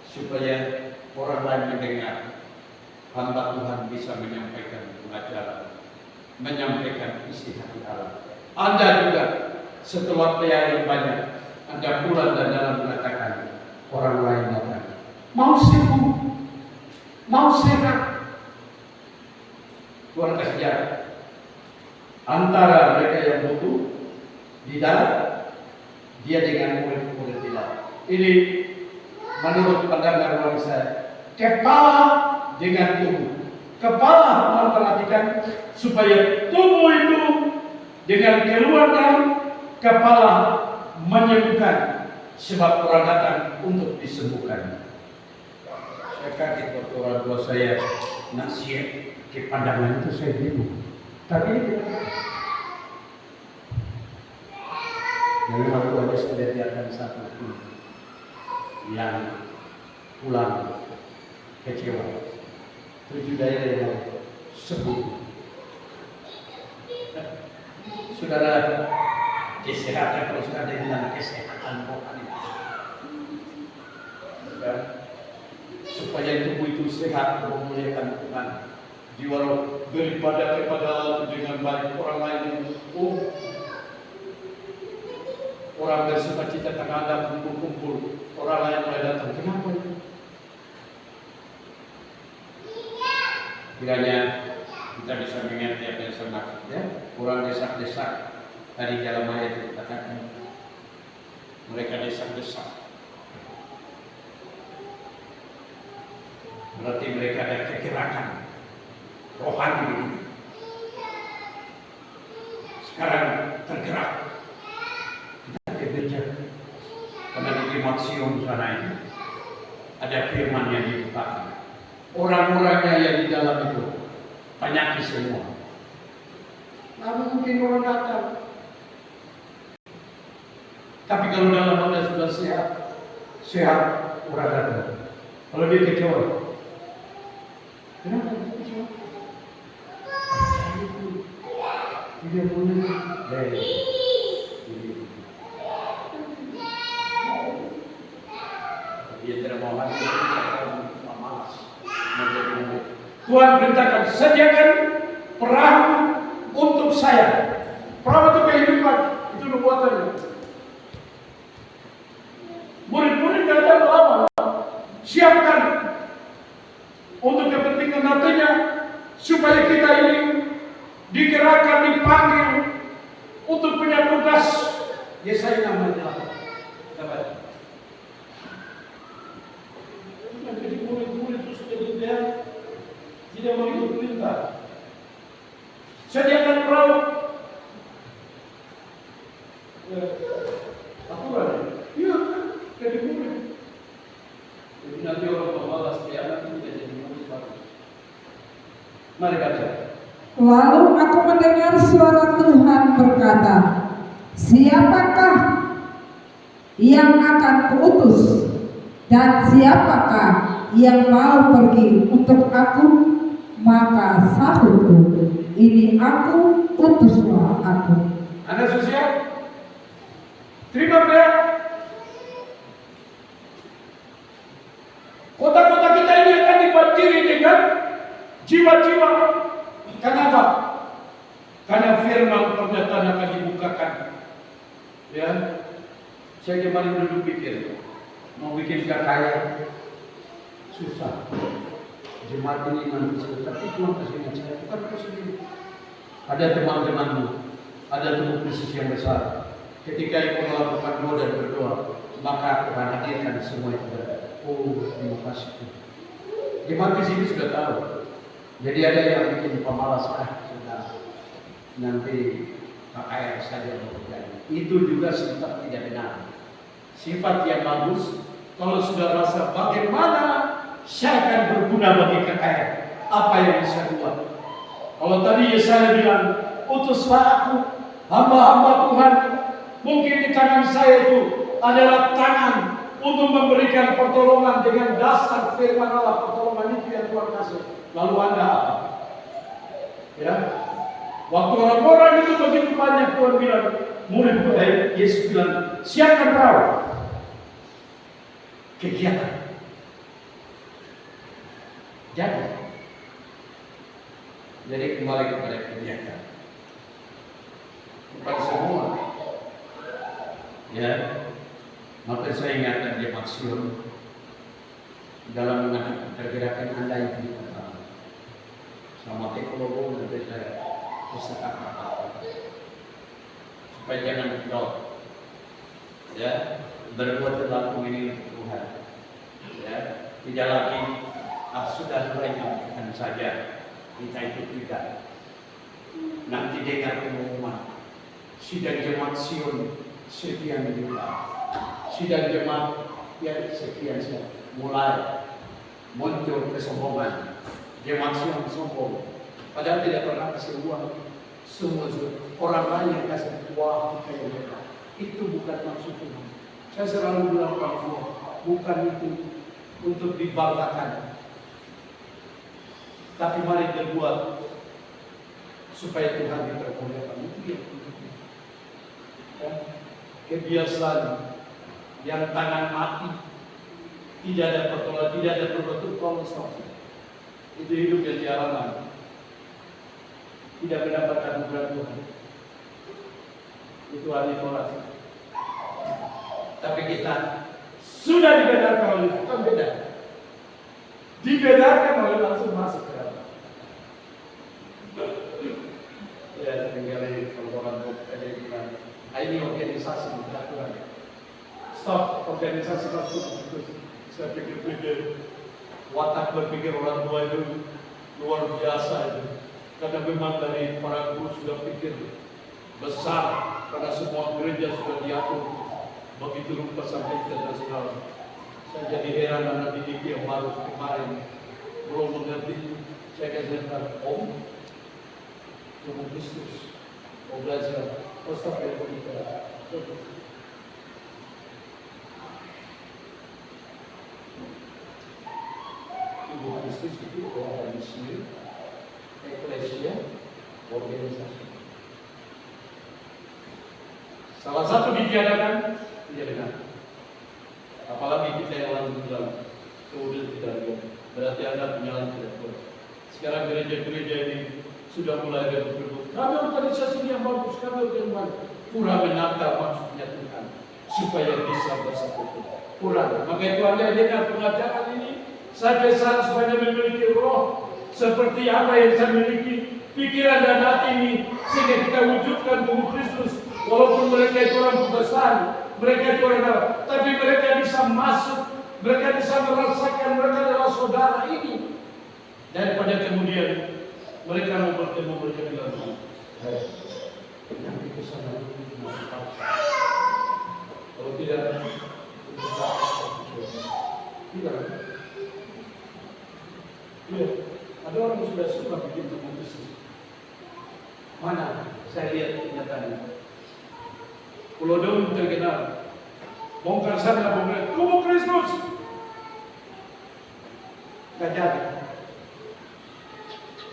supaya orang lain mendengar hamba Tuhan bisa menyampaikan pengajaran, menyampaikan isi hati Allah. Anda juga setelah pelayanan yang banyak, Anda pulang dan dalam mengatakan orang lain datang, mau sembuh, mau sehat. Tuhan kasih jarak antara mereka yang butuh di dalam, dia dengan murid-murid di dalam. Ini menurut pandangan orang saya, kepala dengan tubuh. Kepala memperhatikan supaya tubuh itu dengan keluarkan, kepala menyembuhkan, sebab orang datang untuk disembuhkan. Saya kaget waktu orang tua saya nasihat ke pandangan itu, saya bingung. Tapi itu dari waktu ada sudah diadakan satu yang pulang kecewa. 7 daerah yang sembuh. Saudara, kesehatan kalau sudah ada dengan kesehatan rohani, supaya tubuh itu sehat memuliakan Tuhan. Jiwa roh beribadah kepada Allah dengan baik. Orang lain yang orang bersukacita tengah ada kumpul-kumpul, orang lain mulai datang. Kenapa itu? Kiranya kita bisa mengerti apa yang saya maksud, ya. Kurang desak-desak. Tadi dalam ayat itu katakan mereka desak-desak. Berarti mereka ada kegerakan rohani. Sekarang tergerak. Kita ke gereja. Karena di Jemaat Sion sana ini ada firman yang dibukakan. Orang-orangnya yang di dalam itu penyakit semua. Lalu mungkin orang datang. Tapi kalau dalam Anda sudah sehat orang datang. Kalau dia kecewa, kenapa dia kecewa? Tidak boleh. Dia tidak mau lagi. Tuhan perintahkan, sediakan perahu untuk saya. Perahu itu kehidupan, itu nubuatannya. Murid-murid tidak ada lama. Siapkan untuk kepentingan nantinya, supaya kita ini digerakkan, dipanggil untuk punya tugas. Yesaya 6:8. Jadi murid-murid itu sudah dibiarkan, tidak mau ikut perintah. Sediakan perahu. Aturan. Iya, jadi murid. Jadi nanti orang pemalas kiamat itu tidak jadi murid baru. Mari baca. Lalu aku mendengar suara Tuhan berkata, siapakah yang akan kuutus? Dan siapakah yang mau pergi untuk aku? Maka sahutku, ini aku, utuslah aku. Anda siap? Terima kasih. Ya, saya kemarin dulu pikir mau bikin kaya susah. Jemaat ini nanti tapi Tuhan kasih ingat saya bukan kau sendiri. Ada teman-temanmu, ada tubuh Kristus yang besar. Ketika engkau melakukan doa dan berdoa, maka Tuhan hadirkan semua itu. Oh, terima kasih. Jemaat di sini sudah tahu. Jadi ada yang bikin pemalas, sudah nanti KKR saja bekerja. Itu juga sifat tidak benar. Sifat yang bagus, kalau sudah rasa bagaimana saya akan berguna bagi KKR, apa yang bisa buat? Kalau tadi Yesaya bilang, utuslah aku, hamba-hamba Tuhan. Mungkin di tangan saya itu adalah tangan untuk memberikan pertolongan dengan dasar firman Allah. Pertolongan itu yang Tuhan kasih. Lalu Anda apa? Ya, waktu orang-orang itu begitu banyak, Tuhan bilang, murid-murid Yesus bilang, siapkan perahu. Kegiatan. Jadi kembali kepada kegiatan. Bukan semua. Ya, maka saya ingatkan jemaat Sion dalam menghadapi pergerakan Anda yang pertama. Sama teknologi dan belajar pustaka apa supaya jangan drop. Ya, berbuat laku ini untuk Tuhan. Ya, tidak lagi sudah menyampaikan saja. Kita itu tidak. Nanti dengar pengumuman sidang jemaat Sion sekian juta, sidang jemaat yang sekian mulai muncul kesombongan. Jemaat Sion sombong, padahal tidak pernah kasih uang. Semua orang lain yang kasih uang kayak mereka. Itu bukan maksud Tuhan. Saya selalu bilang bahwa bukan itu untuk dibanggakan. Tapi mari berbuat supaya Tuhan dipermuliakan. Ya, kebiasaan yang tangan mati, tidak ada pertolongan, tidak ada pertolongan, stop. Itu hidup yang jalanan, tidak mendapat anugerah Tuhan. Itu ahli Taurat. Tapi kita sudah dibedarkan oleh Tuhan, beda. Dibedarkan oleh langsung masuk ke dalam. Ya, seringkali kalau orang ada yang bilang, ini organisasi bukan Tuhan. Stop, organisasi masuk. Saya pikir-pikir, watak berpikir orang tua itu luar biasa itu. Karena memang dari para guru sudah pikir besar, karena semua gereja sudah diatur begitu rupa sampai internasional. Saya jadi heran anak didik yang baru kemarin belum mengerti. Saya katakan, tubuh Kristus, mau belajar, stop ya kita. Tubuh Kristus itu organisasi, eklesia, organisasi. Salah satu ditiadakan, tidak benar. Apalagi kita yang lalu bilang, kemudian tidak lihat. Berarti Anda penyalan tidak boleh. Sekarang gereja-gereja ini sudah mulai ada berbuat. Kami organisasi yang bagus, kami organisasi kurang menata maksudnya Tuhan supaya bisa bersatu. Kurang. Maka itu Anda dengar pengajaran ini. Saya pesan supaya memiliki roh seperti apa yang saya miliki, pikiran dan hati ini, sehingga kita wujudkan tubuh Kristus. Walaupun mereka itu orang besar, mereka itu orang apa, tapi mereka bisa masuk, mereka bisa merasakan mereka adalah saudara ini. Daripada kemudian mereka mau bertemu, mereka bilang, nanti kesana kalau tidak, tidak. Iya, ada orang yang sudah suka bikin tubuh Kristus. Mana? Saya lihat kenyataannya. Pulau Dom terkenal, bongkar sana, bongkar tubuh Kristus. Gak jadi.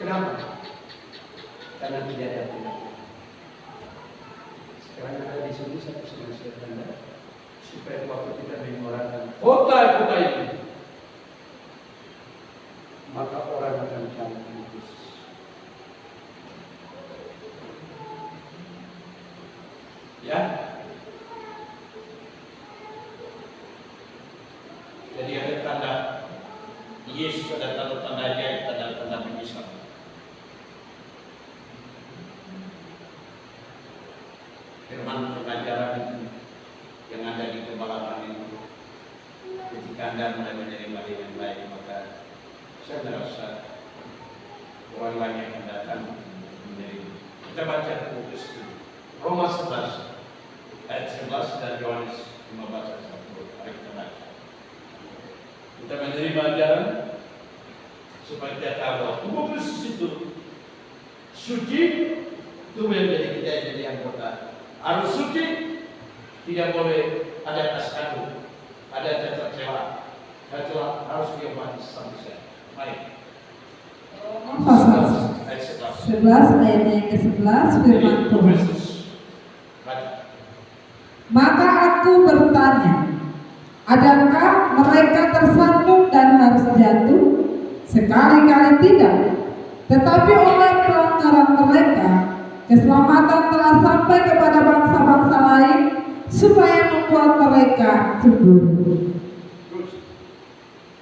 Kenapa? Karena tidak ada tindakan. Sekarang ada di sini satu semester Anda supaya waktu kita menyuarakan kota-kota ini, maka orang akan cari Kristus. Ya, tanda Yesus, ada tanda-tanda ajaib, tanda-tanda mujizat. Firman pengajaran itu yang ada di kebalapan itu, ketika Anda mulai menerima dengan baik, maka saya merasa orang lain yang datang menerima. Kita baca buku Roma 11 ayat 11 dan Yohanes 15 ayat 1. Mari kita baca. Kita menerima ajaran supaya kita tahu bahwa tubuh Kristus itu suci, itu menjadi kita yang jadi anggota. Harus suci, tidak boleh ada kadu, ada cacat celah, harus dia mati sampai saya. Mari. Pasal 11 ayatnya yang ke-11 firman Tuhan. Maka aku bertanya, adakah mereka tersandung dan harus jatuh? Sekali-kali tidak. Tetapi oleh pelanggaran mereka, keselamatan telah sampai kepada bangsa-bangsa lain supaya membuat mereka cemburu. Terus,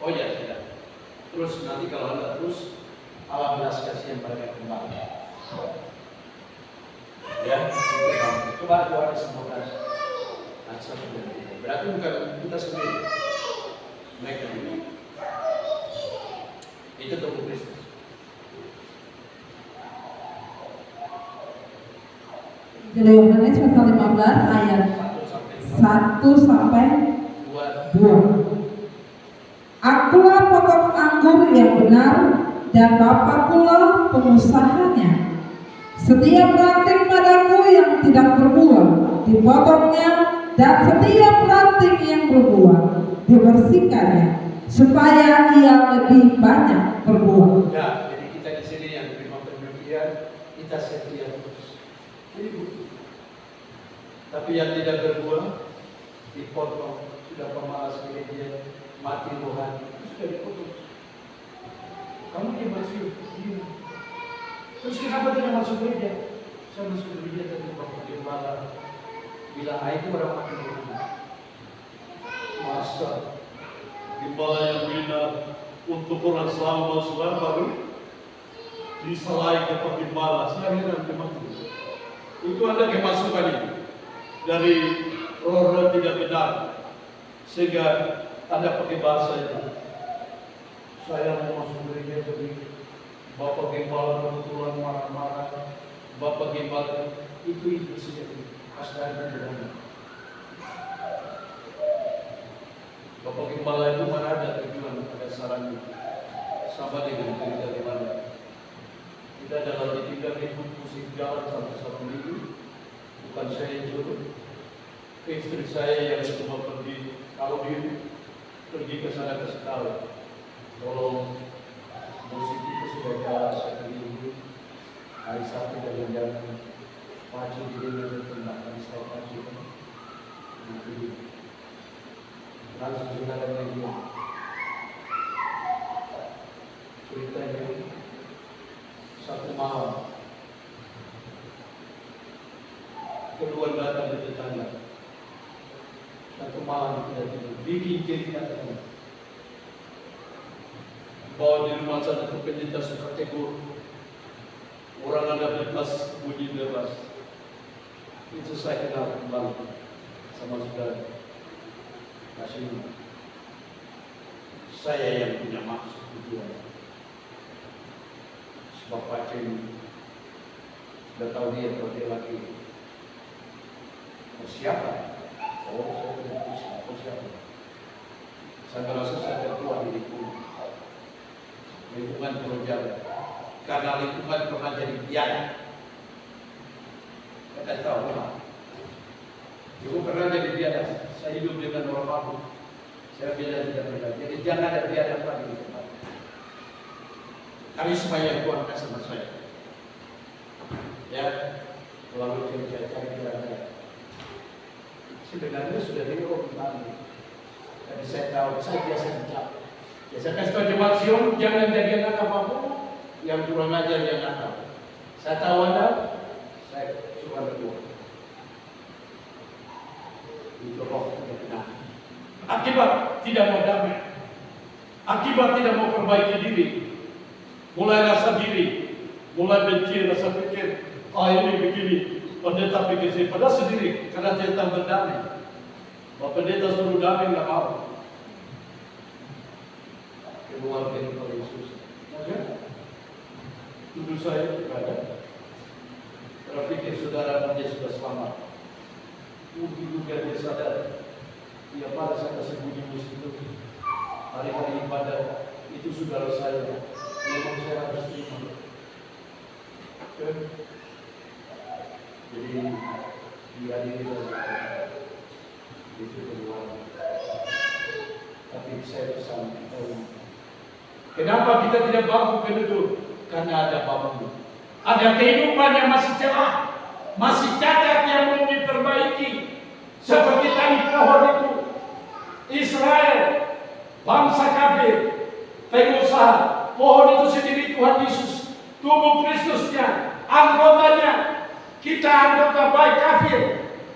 oh ya sudah. Terus nanti kalau Anda terus, Allah belas kasihan mereka kembali. Ya, coba Yohanes 15. Berarti bukan kita sendiri, mereka ini. Itu tubuh Kristus. Yohanes pasal 15 ayat 1 sampai 2. Akulah pokok anggur yang benar dan Bapa pula pengusahanya. Setiap ranting padaku yang tidak berbuah dipotongnya, dan setiap ranting yang berbuah dibersihkannya, supaya ia lebih banyak berbuah. Ya, jadi kita di sini yang terima demikian, kita setia terus. Tapi yang tidak berbuah dipotong, sudah pemalas gereja, mati rohani, itu sudah dipotong. Kamu dia masih dia. Terus kenapa tidak masuk gereja? Saya masuk gereja tapi Bapak Gembala bilang, itu orang mati rohani. Masa Gembala yang bina untuk orang selama Islam baru disalahi ke Pak Gembala. Saya heran memang itu ada kemasukan ini dari roh-roh tidak benar, sehingga ada pakai bahasa itu. Saya mau masuk gereja tapi Bapak Gembala kebetulan marah-marah. Bapak Gembala itu saja. Aslinya tidak. Bapak Gembala itu mana ada tujuan, ada saran sama dengan gereja di mana. Kita dalam ditinggal hidup musik jalan sampai 1 minggu. Bukan saya yang suruh. Istri saya yang cuma pergi, kalau dia pergi ke sana ke sekali. Kalau musik itu sudah jalan 1 minggu, hari Sabtu jalan-jalan, maju di dunia tindakan saya maju. Langsung cerita dengan dia. Ceritanya satu malam, kedua datang di tetangga. Satu malam kita tidur, bikin cerita tadi. Bahwa di rumah sana itu pendeta suka tegur. Orang ada bebas, bunyi bebas. Itu saya kenal kembali sama saudara. Kasih saya yang punya maksud tujuan. Sebab Pacen sudah tahu dia kalau dia lagi persiapan. Oh, saya tidak persiapan. Saya merasa saya tertua di lingkungan pekerjaan. Karena lingkungan pernah jadi biaya. Kita tahu lah. Ibu pernah jadi biada. Saya hidup dengan orang mabuk. Saya biada tidak beda. Jadi jangan ada biada lagi di tempat. Karisma yang Tuhan kasih sama saya. Ya, lalu saya cari kira-kira. Sebenarnya sudah di orang. Tapi saya tahu, saya biasa dicap. Ya, saya kasih tahu jemaat Sion, jangan jadi anak apapun yang kurang ajar yang nakal. Saya tahu Anda, saya suka berdua. Itu roh tidak benar. Akibat tidak mau damai. Akibat tidak mau perbaiki diri, mulai rasa diri, mulai benci, rasa pikir, ini begini, pendeta pikir sih, padahal sendiri, karena dia tak berdamai. Bapak pendeta suruh damai, nggak mau. Keluar dari Yesus. Oke? Tuduh saya kepada berpikir saudara dia sudah selamat. Mungkin juga dia sadar, dia pada saya sembunyi di situ. Hari-hari ibadah itu saudara saya, memang saya harus terima. Oke? Jadi dia ini itu keluar. Tapi saya pesan kenapa kita tidak mampu penduduk? Karena ada bambu. Ada kehidupan yang masih celah, masih cacat yang belum diperbaiki. Seperti tadi pohon itu, Israel, bangsa kafir, pengusaha, pohon itu sendiri Tuhan Yesus, tubuh Kristusnya, anggotanya, kita anggota baik kafir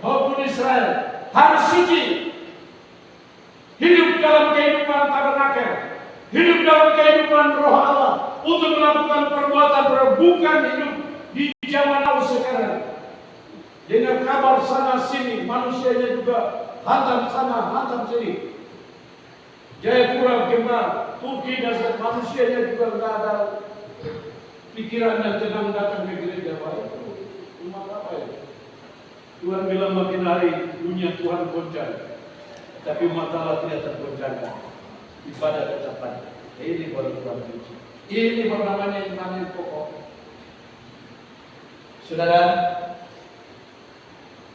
maupun Israel, harus suci, hidup dalam kehidupan tabernakel, hidup dalam kehidupan roh Allah, untuk melakukan perbuatan bukan hidup di zaman now sekarang. Dengan kabar sana sini, manusianya juga hantam sana, hantam sini. Jayapura, Gembar, Turki, dan manusianya juga nggak ada pikiran yang tenang datang ke gereja. Umat apa ya? Tuhan bilang makin hari dunia Tuhan goncang, tapi umat Allah tidak tergoncangkan. Ibadah tetap. Ini baru Tuhan suci. Ini namanya iman yang pokok. Saudara,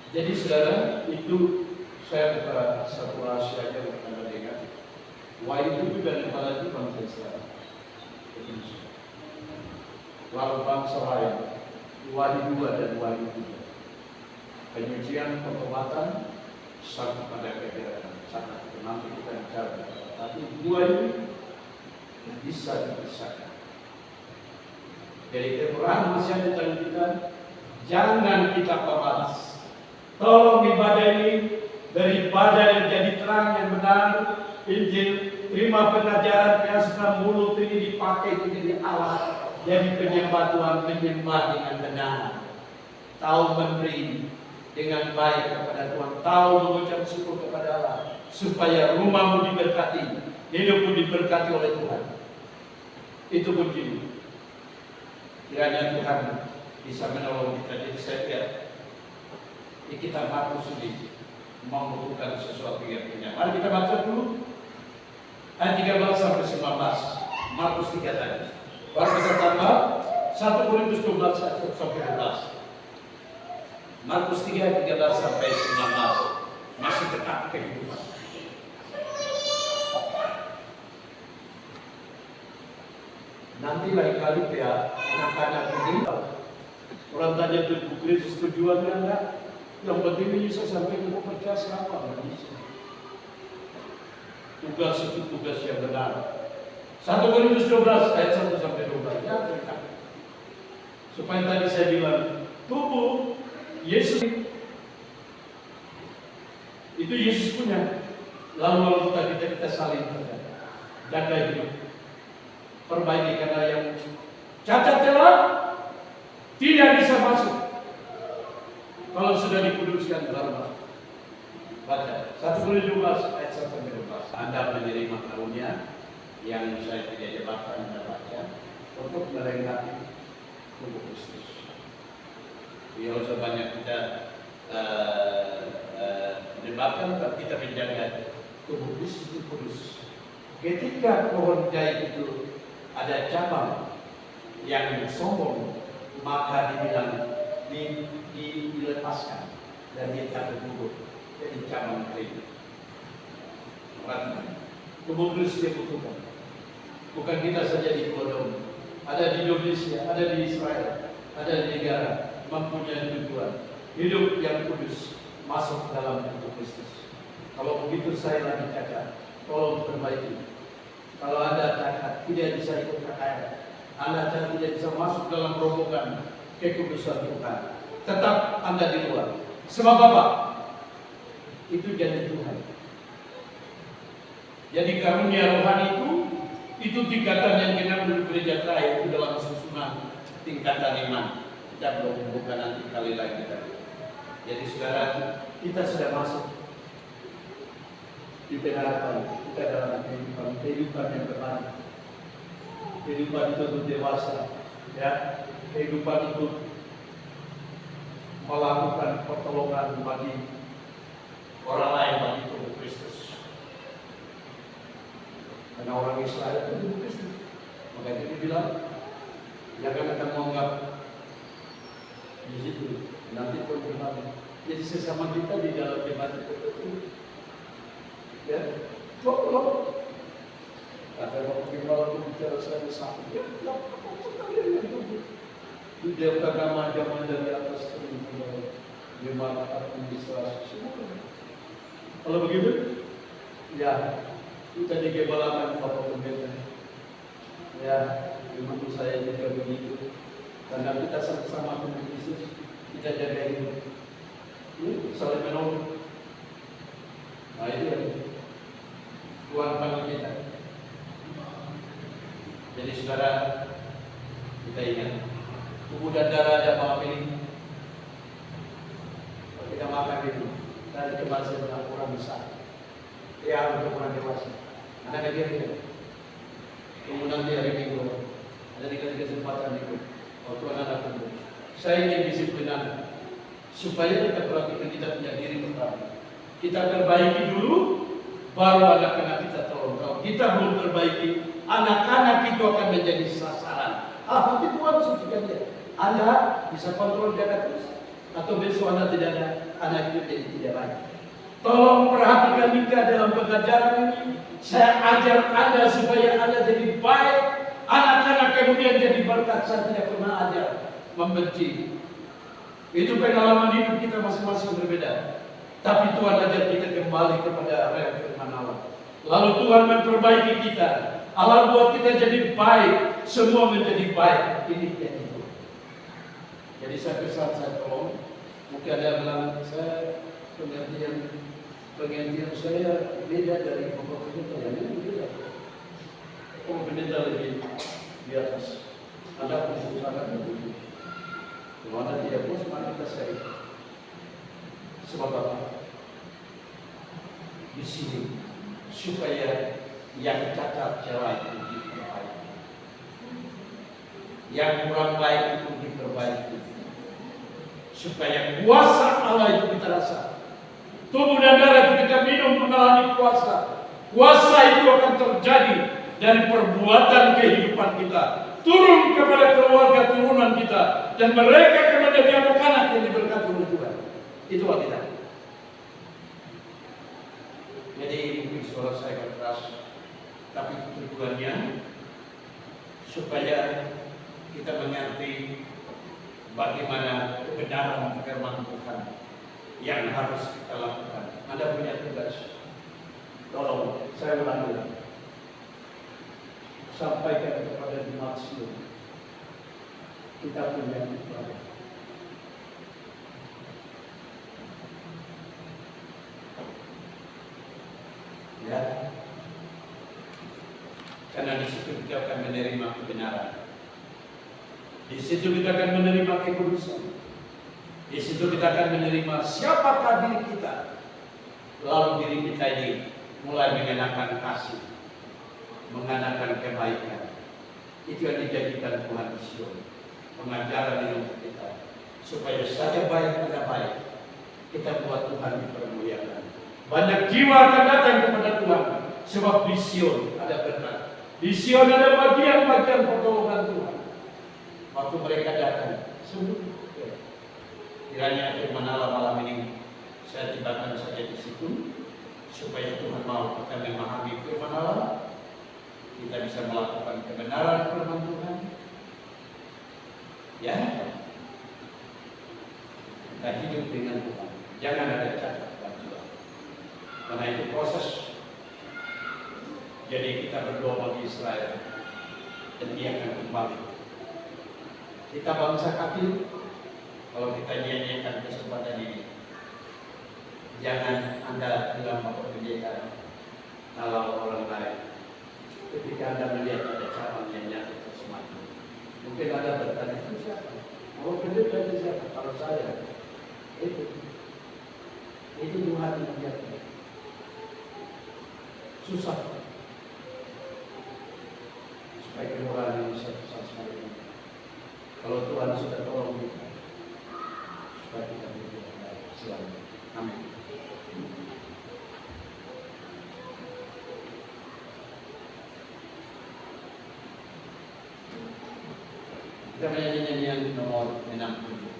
jadi saudara, itu saya buka satu rahasia aja untuk Anda dengar. Wahyu dan kepala itu bangsa Israel. Lalu bangsa lain, Wahyu 2 dan Wahyu 3. Penyucian pertobatan sampai pada kebenaran. Sangat nanti kita bicara. Tapi dua ini yang bisa dipisahkan. Jadi kekurangan masih ada dalam kita. Jangan kita pemalas. Tolong ibadah ini daripada yang jadi terang yang benar, Injil, terima pengajaran keaskan mulut ini dipakai menjadi alat, jadi penyembah Tuhan, menyembah dengan benar, tahu memberi dengan baik kepada Tuhan, tahu mengucap syukur kepada Allah, supaya rumahmu diberkati, hidupmu diberkati oleh Tuhan. Itu kuncinya. Kiranya Tuhan bisa menolong kita. Jadi saya lihat di kitab Markus ini membutuhkan sesuatu yang punya. Mari kita baca dulu ayat 13 sampai 19. Markus 3 tadi. Baru kita tambah 1 Korintus 12 sampai 12. Markus 3 ayat 13 sampai 19. Masih tetap kehidupan. Nanti lain kali ya anak-anak ini orang tanya tubuh Kristus tujuannya enggak? Yang penting bisa sampai ke percaya selama bisa. Tugas itu tugas yang benar. 1 Korintus 12 ayat 1 sampai 12 ya, supaya tadi saya bilang tubuh Yesus itu Yesus punya. Lalu kita saling jaga hidup. Perbaiki karena yang cacat celah tidak bisa masuk. Kalau sudah dikuduskan baru masuk. Baca 1 Korintus 12 ayat 1 sampai 12. Anda menerima karunia yang saya tidak jelaskan Anda baca untuk melengkapi tubuh Kristus. Biar sebanyak kita debatkan, tapi kita menjaga tubuh Kristus itu kudus. Ketika pohon jai itu ada cabang yang sombong, maka dibilang dilepaskan dan dia jatuh gugur jadi cabang kering. Tubuh Kristus dia butuhkan. Bukan kita saja di Kodong, ada di Indonesia, ada di Israel, ada di negara mempunyai tujuan hidup yang kudus masuk dalam tubuh Kristus. Kalau begitu saya lagi cacat, tolong perbaiki. Kalau Anda cacat, tidak bisa ikut KKR, Anda cacat tidak bisa masuk dalam rombongan kekudusan Tuhan, tetap Anda di luar. Sebab apa? Itu jadi Tuhan. Jadi karunia rohani itu Itu tingkatan yang kita menurut gereja terakhir itu dalam susunan tingkatan iman. Kita belum buka nanti kali lagi tadi. Jadi sekarang kita sudah masuk di pengharapan kita dalam kehidupan yang berbalik. Kehidupan itu untuk dewasa, ya. Kehidupan itu melakukan pertolongan bagi orang lain, bagi tubuh Kristus. Karena orang Israel itu tubuh Kristus. Makanya dia bilang, jangan akan menganggap di situ nanti pun berbalik. Jadi sesama kita di dalam jemaat itu, ya, kok kata Bapak Gembala itu bicara saya sakit, ya, di dalam agama zaman dari atas turun ke bawah, jemaat administrasi semua. Kalau begitu, ya kita digembalakan Bapak Pendeta. Ya, ibu saya juga begitu. Karena kita sama-sama dengan Yesus, kita jaga hidup. Saling menolong. Nah itu ya, Tuhan panggil kita. Jadi saudara, kita ingat, tubuh dan darah ada malam ini. Kalau kita makan itu, dari kemarin saya bilang orang besar. Ya, untuk orang dewasa. Anak dia tidak. Kemudian di hari Minggu, ada dikasih kesempatan itu. Waktu anak-anak itu, saya ingin disiplin anak, supaya kita perhatikan kita punya diri pertama. Kita perbaiki dulu, baru anak-anak kita tolong. Kalau kita belum perbaiki, anak-anak itu akan menjadi sasaran. Nanti Tuhan sucikan dia. Anda bisa kontrol dia terus, atau besok Anda tidak ada, anak itu jadi tidak baik. Tolong perhatikan Mika dalam pengajaran ini. Saya ajar Anda supaya Anda jadi baik. Anak-anak kemudian jadi berkat. Saya tidak pernah ajar membenci. Itu pengalaman hidup kita masing-masing berbeda. Tapi Tuhan ajar kita kembali kepada rel firman Allah. Lalu Tuhan memperbaiki kita. Allah buat kita jadi baik. Semua menjadi baik. Ini yang itu. Jadi saya pesan, saya tolong. Mungkin ada yang bilang, saya pengertian saya beda dari Bapak Pendeta. Yang ini beda. Bapak Pendeta lebih di atas. Anda pun usahakan begitu. Kalau Anda tidak puas, mari kita share. Sebab apa? Di sini supaya yang cacat cerai itu diperbaiki, yang kurang baik itu diperbaiki, supaya kuasa Allah itu kita rasa. Tubuh dan darah itu kita minum mengalami kuasa. Kuasa itu akan terjadi dari perbuatan kehidupan kita, turun kepada keluarga turunan kita, dan mereka akan menjadi anak-anak yang diberkati oleh Tuhan. Itulah kita. Jadi mungkin suara saya akan keras, tapi tujuannya supaya kita mengerti bagaimana kebenaran firman Tuhan yang harus kita lakukan. Anda punya tugas. Tolong, saya ulangi lagi. Sampaikan kepada jemaat Sion. Kita punya tugas. Ya. Karena di situ kita akan menerima kebenaran. Di situ kita akan menerima kekudusan. Di situ kita akan menerima siapakah diri kita. Lalu diri kita ini mulai mengenakan kasih, mengenakan kebaikan. Itu yang dijadikan Tuhan di Sion. Pengajaran ini untuk kita. Supaya saya baik, Anda baik. Kita buat Tuhan dipermuliakan. Banyak jiwa akan datang kepada Tuhan. Sebab di Sion ada berkat. Di Sion ada bagian-bagian pertolongan Tuhan. Waktu mereka datang, sembuh. Kiranya firman Allah malam ini saya tibakan saja di situ, supaya Tuhan mau kita memahami firman Allah, kita bisa melakukan kebenaran firman Tuhan. Ya, kita hidup dengan Tuhan. Jangan ada cacat juga. Karena itu proses. Jadi kita berdoa bagi Israel, dan dia akan kembali. Kita bangsa kafir. Kalau kita nyanyikan kesempatan ini, jangan Anda bilang Bapak Pendeta kalau orang lain. Ketika Anda melihat ada cabang yang jatuh ke semati, mungkin Anda bertanya, itu siapa? Mau pendeta itu siapa? Kalau saya, itu Tuhan yang jatuh. Susah. Supaya keluar yang bisa susah sekali. Kalau Tuhan sudah tolong kita, supaya kita berdoa selalu. Amin. Kita menyanyi nyanyian nomor 67.